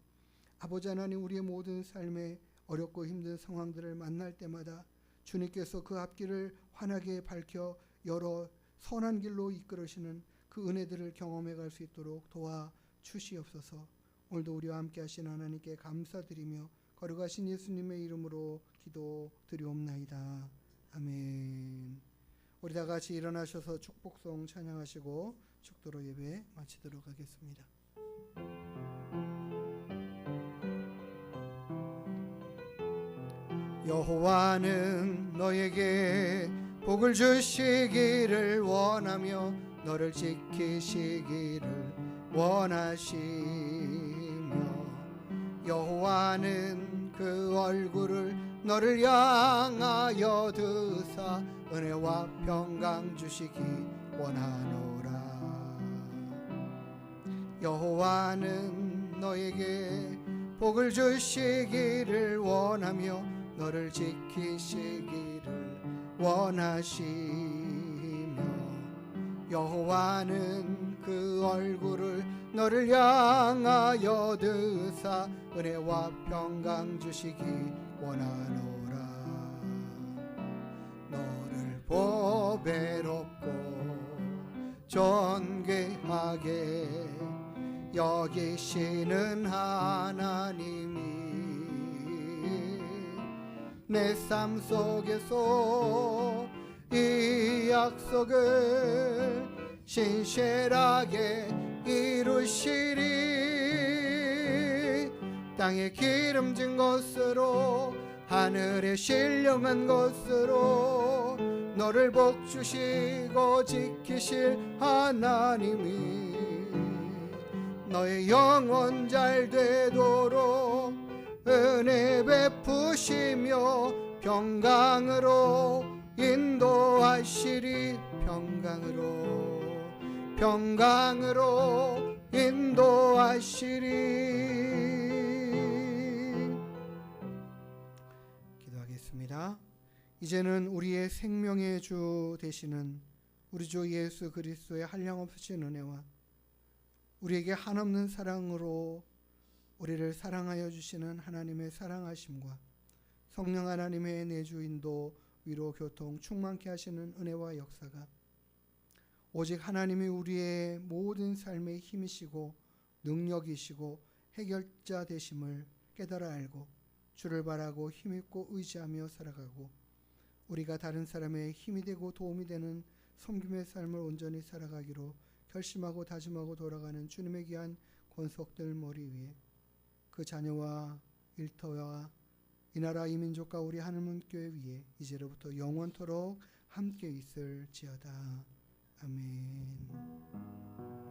아버지 하나님, 우리의 모든 삶에 어렵고 힘든 상황들을 만날 때마다 주님께서 그 앞길을 환하게 밝혀 열어 선한 길로 이끌으시는 그 은혜들을 경험해 갈 수 있도록 도와 주시옵소서. 오늘도 우리와 함께 하신 하나님께 감사드리며 거룩하신 예수님의 이름으로 기도드리옵나이다. 아멘. 우리 다 같이 일어나셔서 축복송 찬양하시고 축도로 예배 마치도록 하겠습니다. 여호와는 너에게 복을 주시기를 원하며 너를 지키시기를 원하시며 여호와는 그 얼굴을 너를 향하여 드사 은혜와 평강 주시기 원하노라. 여호와는 너에게 복을 주시기를 원하며 너를 지키시기를 원하시며 여호와는 그 얼굴을 너를 향하여 드사 은혜와 평강 주시기 원하노라. 너를 보배롭고 존귀하게 여기시는 하나님이 내 삶 속에서 이 약속을 신실하게 이루시리. 땅에 기름진 것으로 하늘에 신령한 것으로 너를 복주시고 지키실 하나님이 너의 영혼 잘 되도록 은혜 베푸시며 평강으로 인도하시리. 평강으로 인도하시리. 기도하겠습니다. 이제는 우리의 생명의 주 되시는 우리 주 예수 그리스도의 한량없으신 은혜와 우리에게 한없는 사랑으로 우리를 사랑하여 주시는 하나님의 사랑하심과 성령 하나님의 내주인도 위로 교통 충만케 하시는 은혜와 역사가 오직 하나님이 우리의 모든 삶의 힘이시고 능력이시고 해결자 되심을 깨달아 알고 주를 바라고 힘있고 의지하며 살아가고 우리가 다른 사람의 힘이 되고 도움이 되는 섬김의 삶을 온전히 살아가기로 결심하고 다짐하고 돌아가는 주님의 귀한 권속들 머리 위에 그 자녀와 일터와 이 나라 이 민족과 우리 하늘문 교회 위에 이제로부터 영원토록 함께 있을지어다. 아멘.